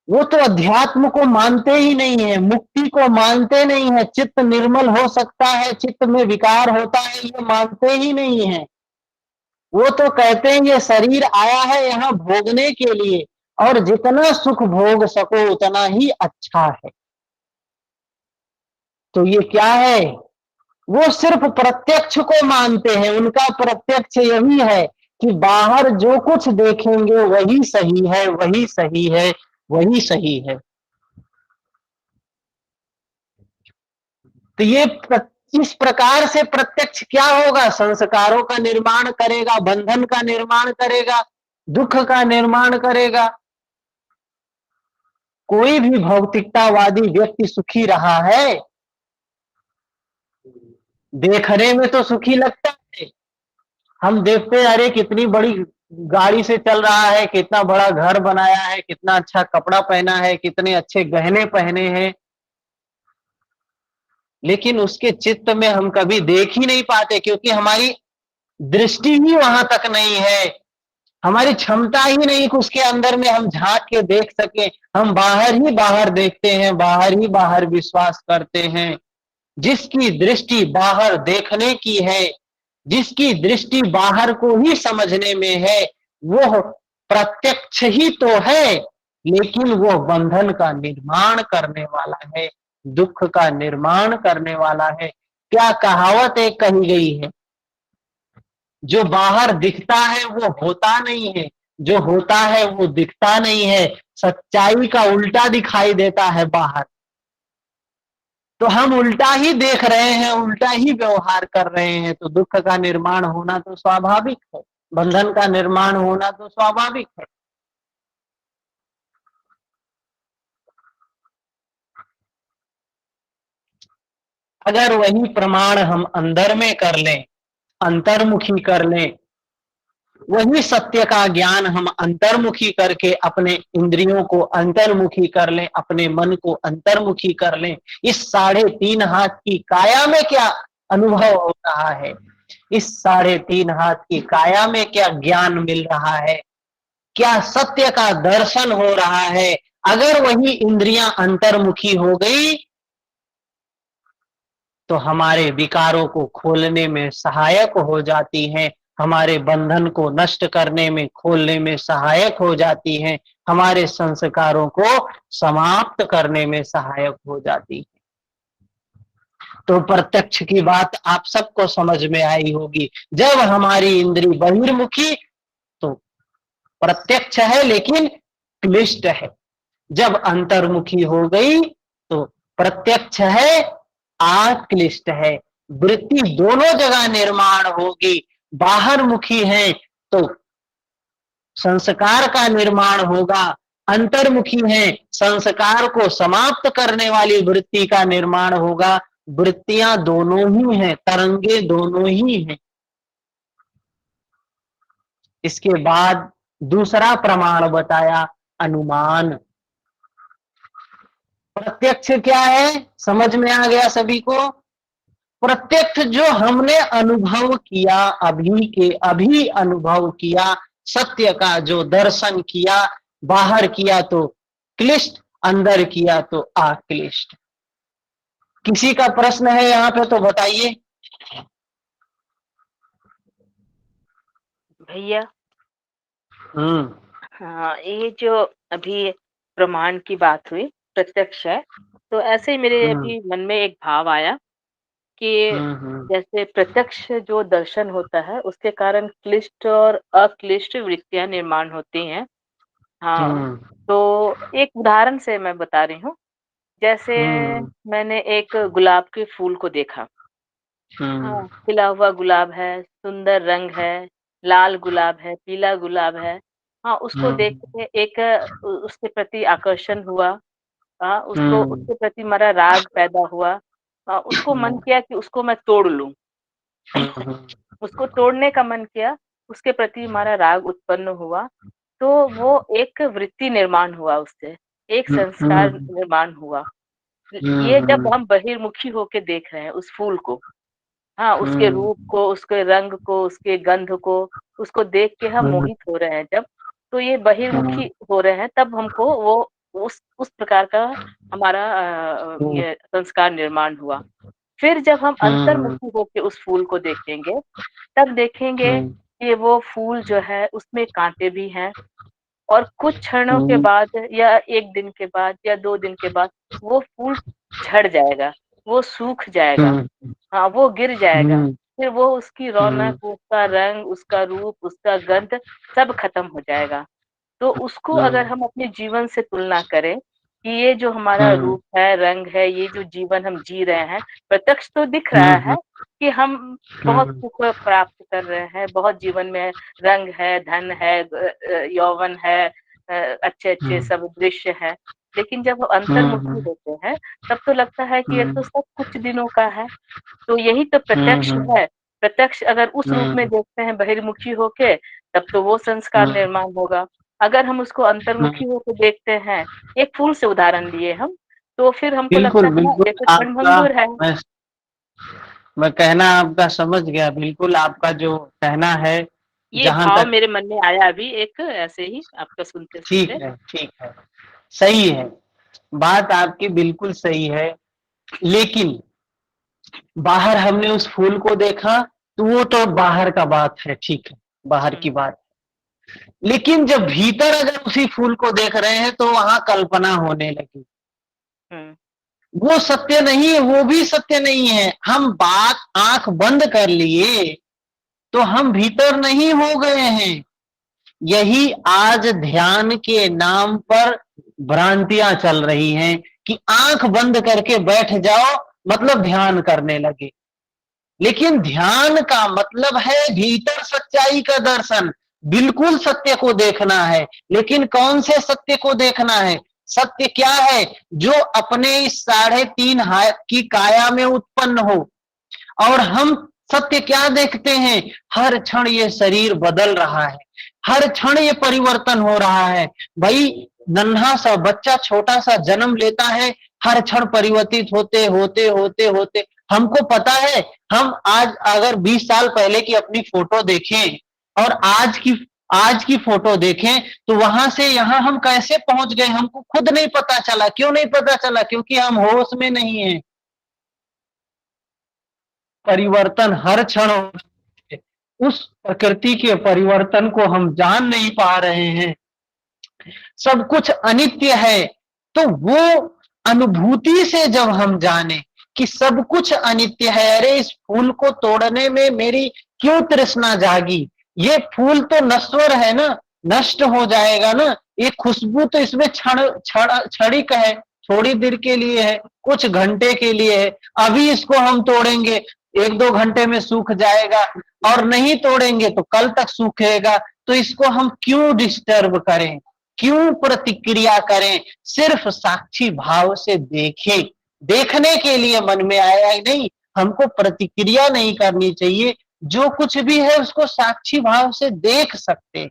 S1: वो तो अध्यात्म को मानते ही नहीं है, मुक्ति को मानते नहीं है, चित्त निर्मल हो सकता है, चित्त में विकार होता है, ये मानते ही नहीं है। वो तो कहते हैं ये शरीर आया है यहाँ भोगने के लिए और जितना सुख भोग सको उतना ही अच्छा है। तो ये क्या है? वो सिर्फ प्रत्यक्ष को मानते हैं। उनका प्रत्यक्ष यही है कि बाहर जो कुछ देखेंगे वही सही है, वही सही है, वही सही है। तो ये इस प्रकार से प्रत्यक्ष क्या होगा? संस्कारों का निर्माण करेगा, बंधन का निर्माण करेगा, दुख का निर्माण करेगा। कोई भी भौतिकतावादी व्यक्ति सुखी रहा है? देखने में तो सुखी लगता है। हम देखते हैं अरे कितनी बड़ी गाड़ी से चल रहा है, कितना बड़ा घर बनाया है, कितना अच्छा कपड़ा पहना है, कितने अच्छे गहने पहने हैं, लेकिन उसके चित्त में हम कभी देख ही नहीं पाते क्योंकि हमारी दृष्टि ही वहां तक नहीं है, हमारी क्षमता ही नहीं कि उसके अंदर में हम झांक के देख सके। हम बाहर ही बाहर देखते हैं, बाहर ही बाहर विश्वास करते हैं। जिसकी दृष्टि बाहर देखने की है, जिसकी दृष्टि बाहर को ही समझने में है, वो प्रत्यक्ष ही तो है, लेकिन वो बंधन का निर्माण करने वाला है, दुख का निर्माण करने वाला है। क्या कहावत एक कही गई है, जो बाहर दिखता है वो होता नहीं है, जो होता है वो दिखता नहीं है, सच्चाई का उल्टा दिखाई देता है बाहर। तो हम उल्टा ही देख रहे हैं, उल्टा ही व्यवहार कर रहे हैं, तो दुख का निर्माण होना तो स्वाभाविक है, बंधन का निर्माण होना तो स्वाभाविक है। अगर वही प्रमाण हम अंदर में कर लें, अंतर्मुखी कर लें, वही सत्य का ज्ञान हम अंतर्मुखी करके अपने इंद्रियों को अंतर्मुखी कर लें, अपने मन को अंतर्मुखी कर लें, इस 3.5 हाथ की काया में क्या अनुभव हो रहा है, इस 3.5 हाथ की काया में क्या ज्ञान मिल रहा है, क्या सत्य का दर्शन हो रहा है। अगर वही इंद्रियां अंतर्मुखी हो गई तो हमारे विकारों को खोलने में सहायक हो जाती हैं, हमारे बंधन को नष्ट करने में, खोलने में सहायक हो जाती हैं, हमारे संस्कारों को समाप्त करने में सहायक हो जाती है। तो प्रत्यक्ष की बात आप सबको समझ में आई होगी। जब हमारी इंद्री बहिर्मुखी तो प्रत्यक्ष है लेकिन क्लिष्ट है, जब अंतर्मुखी हो गई तो प्रत्यक्ष है, आक्लिष्ट है। वृत्ति दोनों जगह निर्माण होगी, बाहर मुखी है तो संस्कार का निर्माण होगा, अंतर्मुखी है संस्कार को समाप्त करने वाली वृत्ति का निर्माण होगा। वृत्तियां दोनों ही हैं, तरंगे दोनों ही हैं। इसके बाद दूसरा प्रमाण बताया अनुमान। प्रत्यक्ष क्या है, समझ में आ गया सभी को। प्रत्यक्ष जो हमने अनुभव किया, अभी के अभी अनुभव किया, सत्य का जो दर्शन किया, बाहर किया तो क्लिष्ट, अंदर किया तो अक्लिष्ट। किसी का प्रश्न है यहाँ पे तो बताइए।
S5: भैया
S1: हम्म
S5: हाँ, ये जो अभी प्रमाण की बात हुई, प्रत्यक्ष है, तो ऐसे ही मेरे
S1: हम्म
S5: अभी मन में एक भाव आया कि
S1: हम्म
S5: जैसे प्रत्यक्ष जो दर्शन होता है उसके कारण क्लिष्ट और अक्लिष्ट वृत्तियां निर्माण होती हैं। हाँ,
S1: हम्म
S5: तो एक उदाहरण से मैं बता रही हूँ। जैसे
S1: हम्म
S5: मैंने एक गुलाब के फूल को देखा। हाँ,
S1: हम्म
S5: खिला हुआ गुलाब है, सुंदर रंग है, लाल गुलाब है, पीला गुलाब है। हाँ, उसको देख
S1: हम्म
S5: के एक उसके प्रति आकर्षण हुआ। हाँ, उसको
S1: हम्म
S5: उसके प्रति मेरा राग पैदा हुआ। उसको मन किया कि उसको मैं तोड़ लूं। उसको तोड़ने का मन किया, उसके प्रति हमारा राग उत्पन्न हुआ। तो वो एक वृत्ति निर्माण हुआ उससे, एक संस्कार निर्माण हुआ। ये जब हम बहिर्मुखी होके देख रहे हैं उस फूल को, हाँ, उसके रूप को, उसके रंग को, उसके गंध को, उसको देख के हम मोहित हो रहे हैं जब, तो ये बहिर्मुखी हो रहे हैं, तब हमको वो उस प्रकार का हमारा ये संस्कार निर्माण हुआ। फिर जब हम अंतर्मुखी होके उस फूल को देखेंगे, तब देखेंगे कि वो फूल जो है उसमें कांटे भी हैं, और कुछ क्षणों के बाद या 1 दिन के बाद या 2 दिन के बाद वो फूल झड़ जाएगा, वो सूख जाएगा। हाँ, वो गिर जाएगा। फिर वो उसकी रौनक, उसका रंग, उसका रूप, उसका गंध सब खत्म हो जाएगा। तो उसको अगर हम अपने जीवन से तुलना करें कि ये जो हमारा रूप है, रंग है, ये जो जीवन हम जी रहे हैं, प्रत्यक्ष तो दिख रहा है कि हम बहुत सुख प्राप्त कर रहे हैं, बहुत जीवन में रंग है, धन है, यौवन है, अच्छे-अच्छे सब दृश्य है। लेकिन जब अंतर्मुखी होते हैं, तब तो लगता है कि ये तो सब कुछ दिनों का है। तो यही तो प्रत्यक्ष है। प्रत्यक्ष अगर उस रूप में देखते हैं बहिर्मुखी होके, तब तो वो संस्कार निर्माण होगा। अगर हम उसको अंतर्मुखी होके देखते हैं, एक फूल से उदाहरण लिए हम, तो फिर हमको लगता
S1: बिल्कुल
S5: है ना,
S1: बिल्कुल
S5: जैसे
S1: आपका
S5: क्षणभंगुर है।
S1: मैं कहना आपका समझ गया, बिल्कुल आपका जो कहना है
S5: ये
S1: जहां
S5: भाव
S1: तक
S5: मेरे मन में आया अभी एक ऐसे ही आपका सुनते-सुनते।
S1: ठीक है, सही है, बात आपकी बिल्कुल सही है। लेकिन बाहर हमने उस फूल को देखा तो वो तो बाहर का बात है, ठीक है, बाहर की बात। लेकिन जब भीतर अगर उसी फूल को देख रहे हैं तो वहां कल्पना होने लगी।
S5: हुँ,
S1: वो सत्य नहीं है, वो भी सत्य नहीं है। हम बात आंख बंद कर लिए तो हम भीतर नहीं हो गए हैं। यही आज ध्यान के नाम पर भ्रांतियां चल रही हैं कि आंख बंद करके बैठ जाओ मतलब ध्यान करने लगे। लेकिन ध्यान का मतलब है भीतर सच्चाई का दर्शन, बिल्कुल सत्य को देखना है। लेकिन कौन से सत्य को देखना है? सत्य क्या है? जो अपने इस 3.5 हाथ की काया में उत्पन्न हो। और हम सत्य क्या देखते हैं? हर क्षण ये शरीर बदल रहा है, हर क्षण ये परिवर्तन हो रहा है। भाई नन्हा सा बच्चा छोटा सा जन्म लेता है, हर क्षण परिवर्तित होते होते होते होते हमको पता है। हम आज अगर 20 साल पहले की अपनी फोटो देखें और आज की फोटो देखें तो वहां से यहां हम कैसे पहुंच गए हमको खुद नहीं पता चला। क्यों नहीं पता चला? क्योंकि हम होश में नहीं है। परिवर्तन हर क्षण हो रहा है, उस प्रकृति के परिवर्तन को हम जान नहीं पा रहे हैं। सब कुछ अनित्य है, तो वो अनुभूति से जब हम जाने कि सब कुछ अनित्य है, अरे इस फूल को तोड़ने में मेरी क्यों तृष्णा जागी? ये फूल तो नश्वर है ना, नष्ट हो जाएगा ना। ये खुशबू तो इसमें क्षणिक है, थोड़ी देर के लिए है, कुछ घंटे के लिए है। अभी इसको हम तोड़ेंगे 1-2 घंटे में सूख जाएगा, और नहीं तोड़ेंगे तो कल तक सूखेगा। तो इसको हम क्यों डिस्टर्ब करें, क्यों प्रतिक्रिया करें? सिर्फ साक्षी भाव से देखें। देखने के लिए मन में आया ही नहीं, हमको प्रतिक्रिया नहीं करनी चाहिए। जो कुछ भी है उसको साक्षी भाव से देख सकते हैं।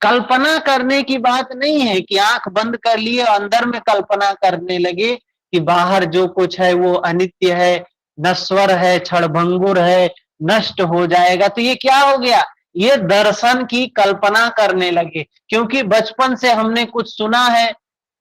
S1: कल्पना करने की बात नहीं है कि आंख बंद कर लिए अंदर में कल्पना करने लगे कि बाहर जो कुछ है वो अनित्य है, नश्वर है, क्षणभंगुर है, नष्ट हो जाएगा। तो ये क्या हो गया? ये दर्शन की कल्पना करने लगे। क्योंकि बचपन से हमने कुछ सुना है,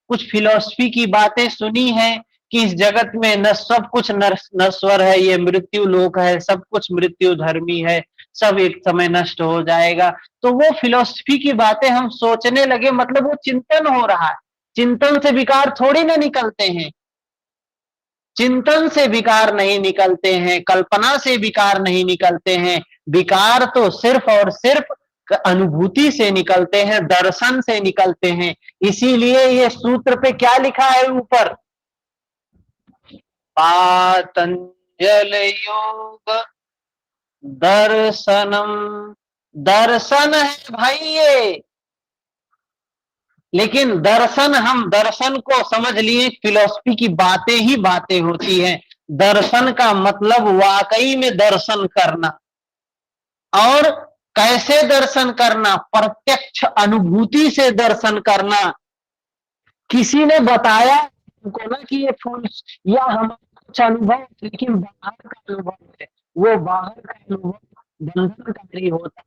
S1: कुछ फिलॉसफी की बातें सुनी है कि इस जगत में न सब कुछ नश्वर है, ये मृत्यु लोक है, सब कुछ मृत्यु धर्मी है, सब एक समय नष्ट हो जाएगा। तो वो फिलॉसफी की बातें हम सोचने लगे, मतलब वो चिंतन हो रहा है। चिंतन से विकार थोड़ी ना निकलते हैं, चिंतन से विकार नहीं निकलते हैं, कल्पना से विकार नहीं निकलते हैं। विकार तो सिर्फ और सिर्फ अनुभूति से निकलते हैं, दर्शन से निकलते हैं। इसीलिए ये सूत्र पे क्या लिखा है ऊपर? पातंजल योग दर्शनम। दर्शन है भाई ये, लेकिन दर्शन, हम दर्शन को समझ लिए फिलॉसफी की बातें ही बातें होती हैं। दर्शन का मतलब वाकई में दर्शन करना। और कैसे दर्शन करना? प्रत्यक्ष अनुभूति से दर्शन करना। किसी ने बताया हमको ना कि ये फूल, या हमारा कुछ अनुभव, लेकिन बाहर का अनुभव है, वो बाहर का अनुभव बंधनकारी होता है,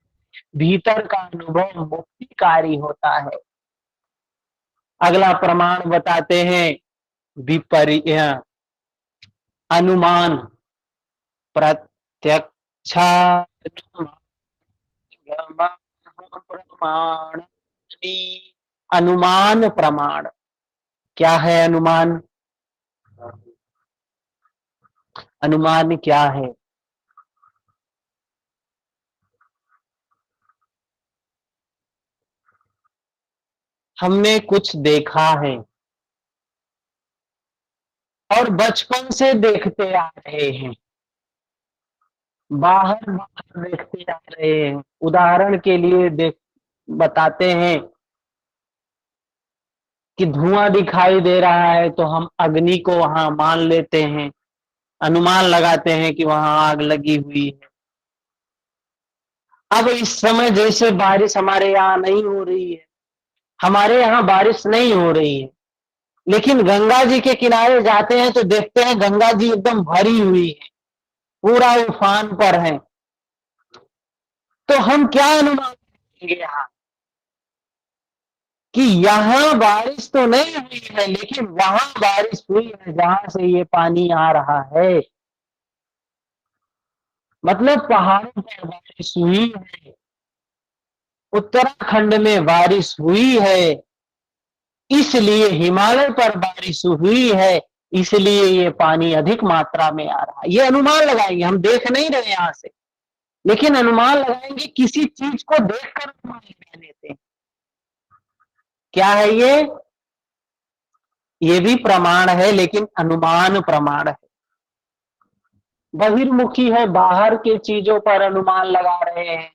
S1: भीतर का अनुभव मुक्तिकारी होता है। अगला प्रमाण बताते हैं विपर्य अनुमान प्रत्यक्षा प्रमाण। अनुमान प्रमाण क्या है? अनुमान, अनुमान क्या है? हमने कुछ देखा है और बचपन से देखते आ रहे हैं, बाहर बाहर देखते आ रहे हैं। उदाहरण के लिए बताते हैं कि धुआं दिखाई दे रहा है तो हम अग्नि को वहां मान लेते हैं, अनुमान लगाते हैं कि वहां आग लगी हुई है। अब इस समय जैसे बारिश हमारे यहाँ नहीं हो रही है, हमारे यहाँ बारिश नहीं हो रही है, लेकिन गंगा जी के किनारे जाते हैं तो देखते हैं गंगा जी एकदम भरी हुई है, पूरा उफान पर है। तो हम क्या अनुमान करेंगे यहाँ कि यहाँ बारिश तो नहीं हुई है, लेकिन वहां बारिश हुई है जहां से ये पानी आ रहा है। मतलब पहाड़ों पर बारिश हुई है, उत्तराखंड में बारिश हुई है, इसलिए हिमालय पर बारिश हुई है, इसलिए ये पानी अधिक मात्रा में आ रहा है। ये अनुमान लगाएंगे, हम देख नहीं रहे यहां से, लेकिन अनुमान लगाएंगे, किसी चीज को देखकर अनुमान लगा लेते हैं। क्या है ये? ये भी प्रमाण है, लेकिन अनुमान प्रमाण है। बहिर्मुखी है, बाहर के चीजों पर अनुमान लगा रहे हैं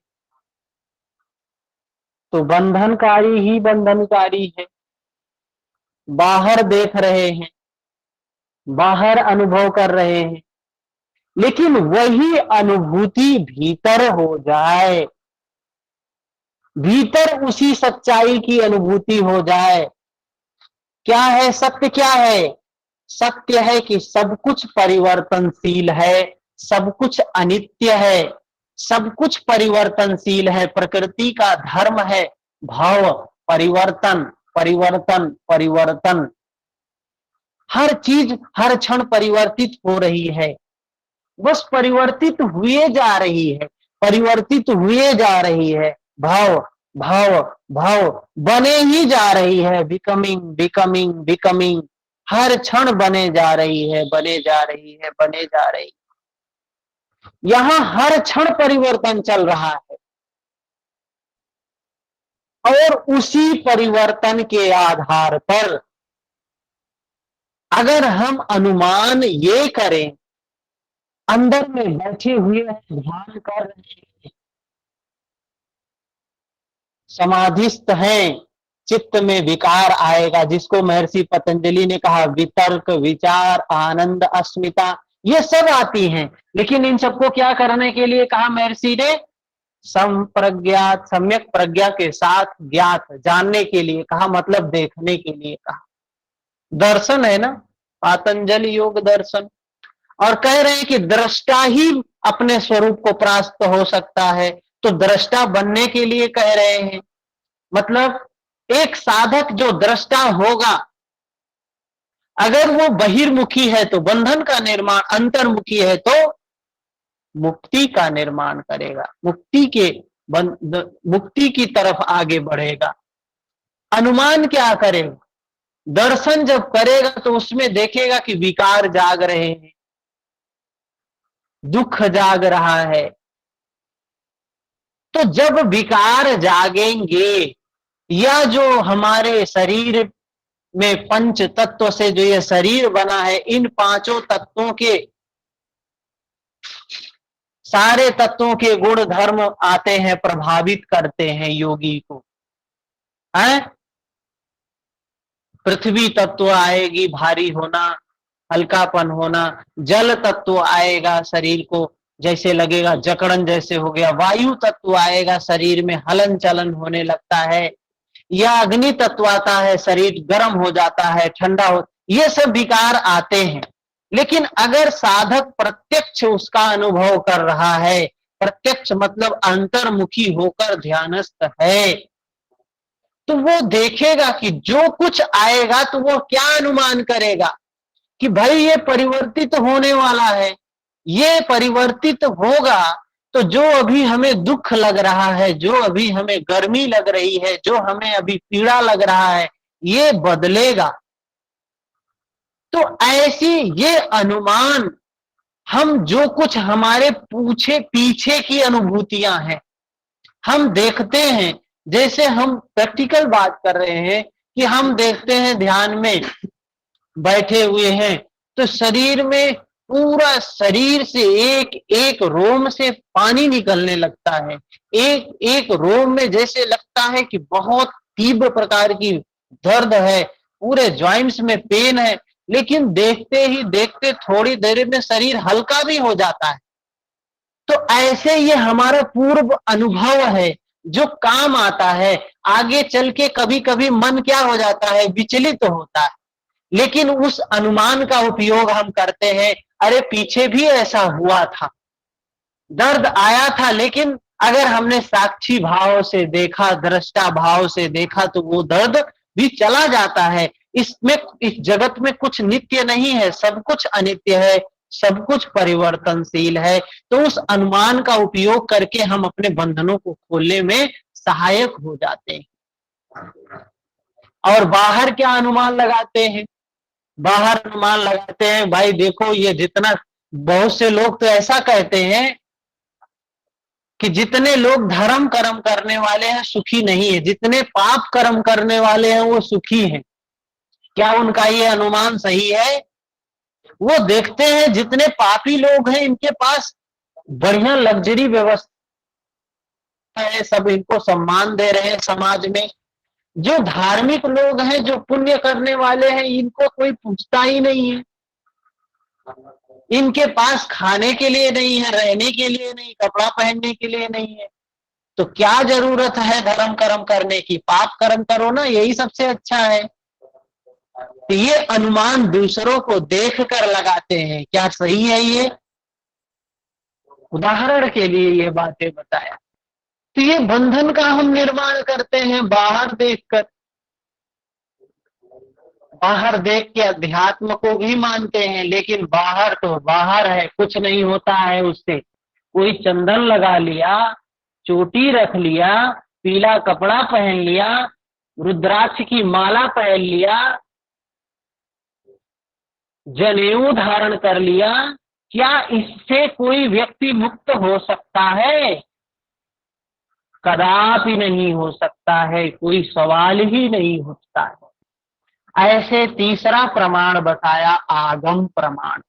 S1: तो बंधनकारी ही बंधनकारी है। बाहर देख रहे हैं, बाहर अनुभव कर रहे हैं, लेकिन वही अनुभूति भीतर हो जाए, भीतर उसी सच्चाई की अनुभूति हो जाए। क्या है सत्य? क्या है सत्य? है कि सब कुछ परिवर्तनशील है, सब कुछ अनित्य है, सब कुछ परिवर्तनशील है। प्रकृति का धर्म है भाव परिवर्तन, परिवर्तन, परिवर्तन। हर चीज हर क्षण परिवर्तित हो रही है, बस परिवर्तित हुए जा रही है, परिवर्तित हुए जा रही है। भाव भाव भाव बने ही जा रही है, बिकमिंग बिकमिंग बिकमिंग। हर क्षण बने जा रही है, बने जा रही है, बने जा रही है। यहां हर क्षण परिवर्तन चल रहा है और उसी परिवर्तन के आधार पर अगर हम अनुमान ये करें, अंदर में बैठे हुए ध्यान कर रहे हैं, समाधिस्थ हैं, चित्त में विकार आएगा, जिसको महर्षि पतंजलि ने कहा वितर्क, विचार, आनंद, अस्मिता, ये सब आती हैं। लेकिन इन सबको क्या करने के लिए कहा महर्षि ने? संप्रज्ञात, सम्यक प्रज्ञा के साथ ज्ञात, जानने के लिए कहा, मतलब देखने के लिए कहा। दर्शन है ना, पातंजलि योग दर्शन। और कह रहे हैं कि दृष्टा ही अपने स्वरूप को प्राप्त हो सकता है, तो दृष्टा बनने के लिए कह रहे हैं। मतलब एक साधक जो दृष्टा होगा, अगर वो बहिर्मुखी है तो बंधन का निर्माण, अंतर्मुखी है तो मुक्ति का निर्माण करेगा, मुक्ति की तरफ आगे बढ़ेगा। अनुमान क्या करेगा? दर्शन जब करेगा तो उसमें देखेगा कि विकार जाग रहे हैं, दुख जाग रहा है। तो जब विकार जागेंगे, या जो हमारे शरीर में पंच तत्व से जो ये शरीर बना है, इन पांचों तत्वों के, सारे तत्वों के गुण धर्म आते हैं, प्रभावित करते हैं योगी को। है पृथ्वी तत्व आएगी, भारी होना, हल्कापन होना। जल तत्व आएगा, शरीर को जैसे लगेगा जकड़न जैसे हो गया। वायु तत्व आएगा, शरीर में हलन चलन होने लगता है। या अग्नि तत्व आता है, शरीर गर्म हो जाता है, ठंडा हो, ये सब विकार आते हैं। लेकिन अगर साधक प्रत्यक्ष उसका अनुभव कर रहा है, प्रत्यक्ष मतलब अंतर्मुखी होकर ध्यानस्थ है, तो वो देखेगा कि जो कुछ आएगा तो वो क्या अनुमान करेगा कि भाई ये परिवर्तित होने वाला है, ये परिवर्तित होगा। तो जो अभी हमें दुख लग रहा है, जो अभी हमें गर्मी लग रही है, जो हमें अभी पीड़ा लग रहा है, ये बदलेगा। तो ऐसी ये अनुमान, हम जो कुछ हमारे पीछे की अनुभूतियां हैं, हम देखते हैं। जैसे हम प्रैक्टिकल बात कर रहे हैं कि हम देखते हैं ध्यान में बैठे हुए हैं, तो शरीर में, पूरा शरीर से एक एक रोम से पानी निकलने लगता है। एक एक रोम में जैसे लगता है कि बहुत तीव्र प्रकार की दर्द है, पूरे जॉइंट्स में पेन है। लेकिन देखते ही देखते थोड़ी देर में शरीर हल्का भी हो जाता है। तो ऐसे ये हमारा पूर्व अनुभव है जो काम आता है। आगे चल के कभी कभी मन क्या हो जाता है, विचलित होता है, लेकिन उस अनुमान का उपयोग हम करते हैं। अरे पीछे भी ऐसा हुआ था, दर्द आया था, लेकिन अगर हमने साक्षी भाव से देखा, दृष्टा भाव से देखा, तो वो दर्द भी चला जाता है। इसमें, इस जगत में कुछ नित्य नहीं है, सब कुछ अनित्य है, सब कुछ परिवर्तनशील है। तो उस अनुमान का उपयोग करके हम अपने बंधनों को खोलने में सहायक हो जाते हैं। और बाहर क्या अनुमान लगाते हैं? बाहर अनुमान लगाते हैं, भाई देखो ये जितना, बहुत से लोग तो ऐसा कहते हैं कि जितने लोग धर्म कर्म करने वाले हैं सुखी नहीं है, जितने पाप कर्म करने वाले हैं वो सुखी हैं। क्या उनका ये अनुमान सही है? वो देखते हैं जितने पापी लोग हैं इनके पास बढ़िया लग्जरी व्यवस्था है, सब इनको सम्मान दे रहे हैं समाज में। जो धार्मिक लोग हैं, जो पुण्य करने वाले हैं, इनको कोई पूछता ही नहीं है। इनके पास खाने के लिए नहीं है, रहने के लिए नहीं, कपड़ा पहनने के लिए नहीं है, तो क्या जरूरत है धर्म कर्म करने की? पाप कर्म करो ना, यही सबसे अच्छा है। तो ये अनुमान दूसरों को देख कर लगाते हैं, क्या सही है ये? उदाहरण के लिए ये बातें बताया। तो ये बंधन का हम निर्माण करते हैं बाहर देखकर, बाहर देख के अध्यात्म को भी मानते हैं, लेकिन बाहर तो बाहर है, कुछ नहीं होता है उससे। कोई चंदन लगा लिया, चोटी रख लिया, पीला कपड़ा पहन लिया, रुद्राक्ष की माला पहन लिया, जनेऊ धारण कर लिया, क्या इससे कोई व्यक्ति मुक्त हो सकता है? कदापि नहीं हो सकता है, कोई सवाल ही नहीं उठता है। ऐसे तीसरा प्रमाण बताया आगम प्रमाण।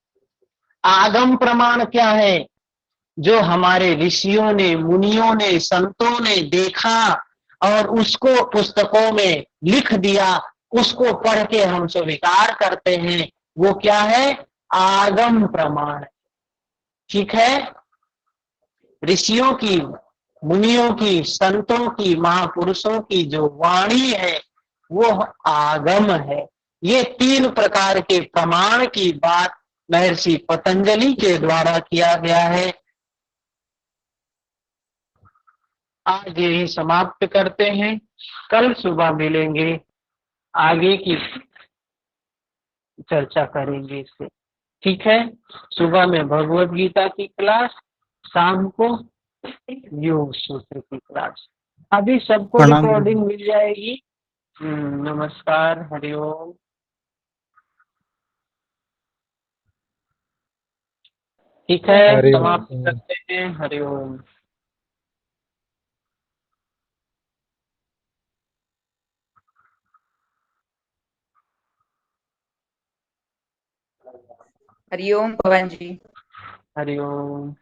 S1: आगम प्रमाण क्या है? जो हमारे ऋषियों ने, मुनियों ने, संतों ने देखा और उसको पुस्तकों में लिख दिया, उसको पढ़ के हम स्वीकार करते हैं, वो क्या है? आगम प्रमाण। ठीक है? ऋषियों की, मुनियों की, संतों की, महापुरुषों की जो वाणी है वो आगम है। ये तीन प्रकार के प्रमाण की बात महर्षि पतंजलि के द्वारा किया गया है। आज यही समाप्त करते हैं, कल सुबह मिलेंगे, आगे की चर्चा करेंगे इससे। ठीक है? सुबह में भगवत गीता की क्लास, शाम को योग सूत्र की क्लास। अभी सबको
S4: प्रणाम
S1: रिकॉर्डिंग मिल जाएगी। नमस्कार, हरिओम। ठीक है,
S4: हरि
S1: समाप्त
S4: ओम।
S1: करते हैं। हरिओम।
S3: हरिओम पवन जी।
S1: हरिओम।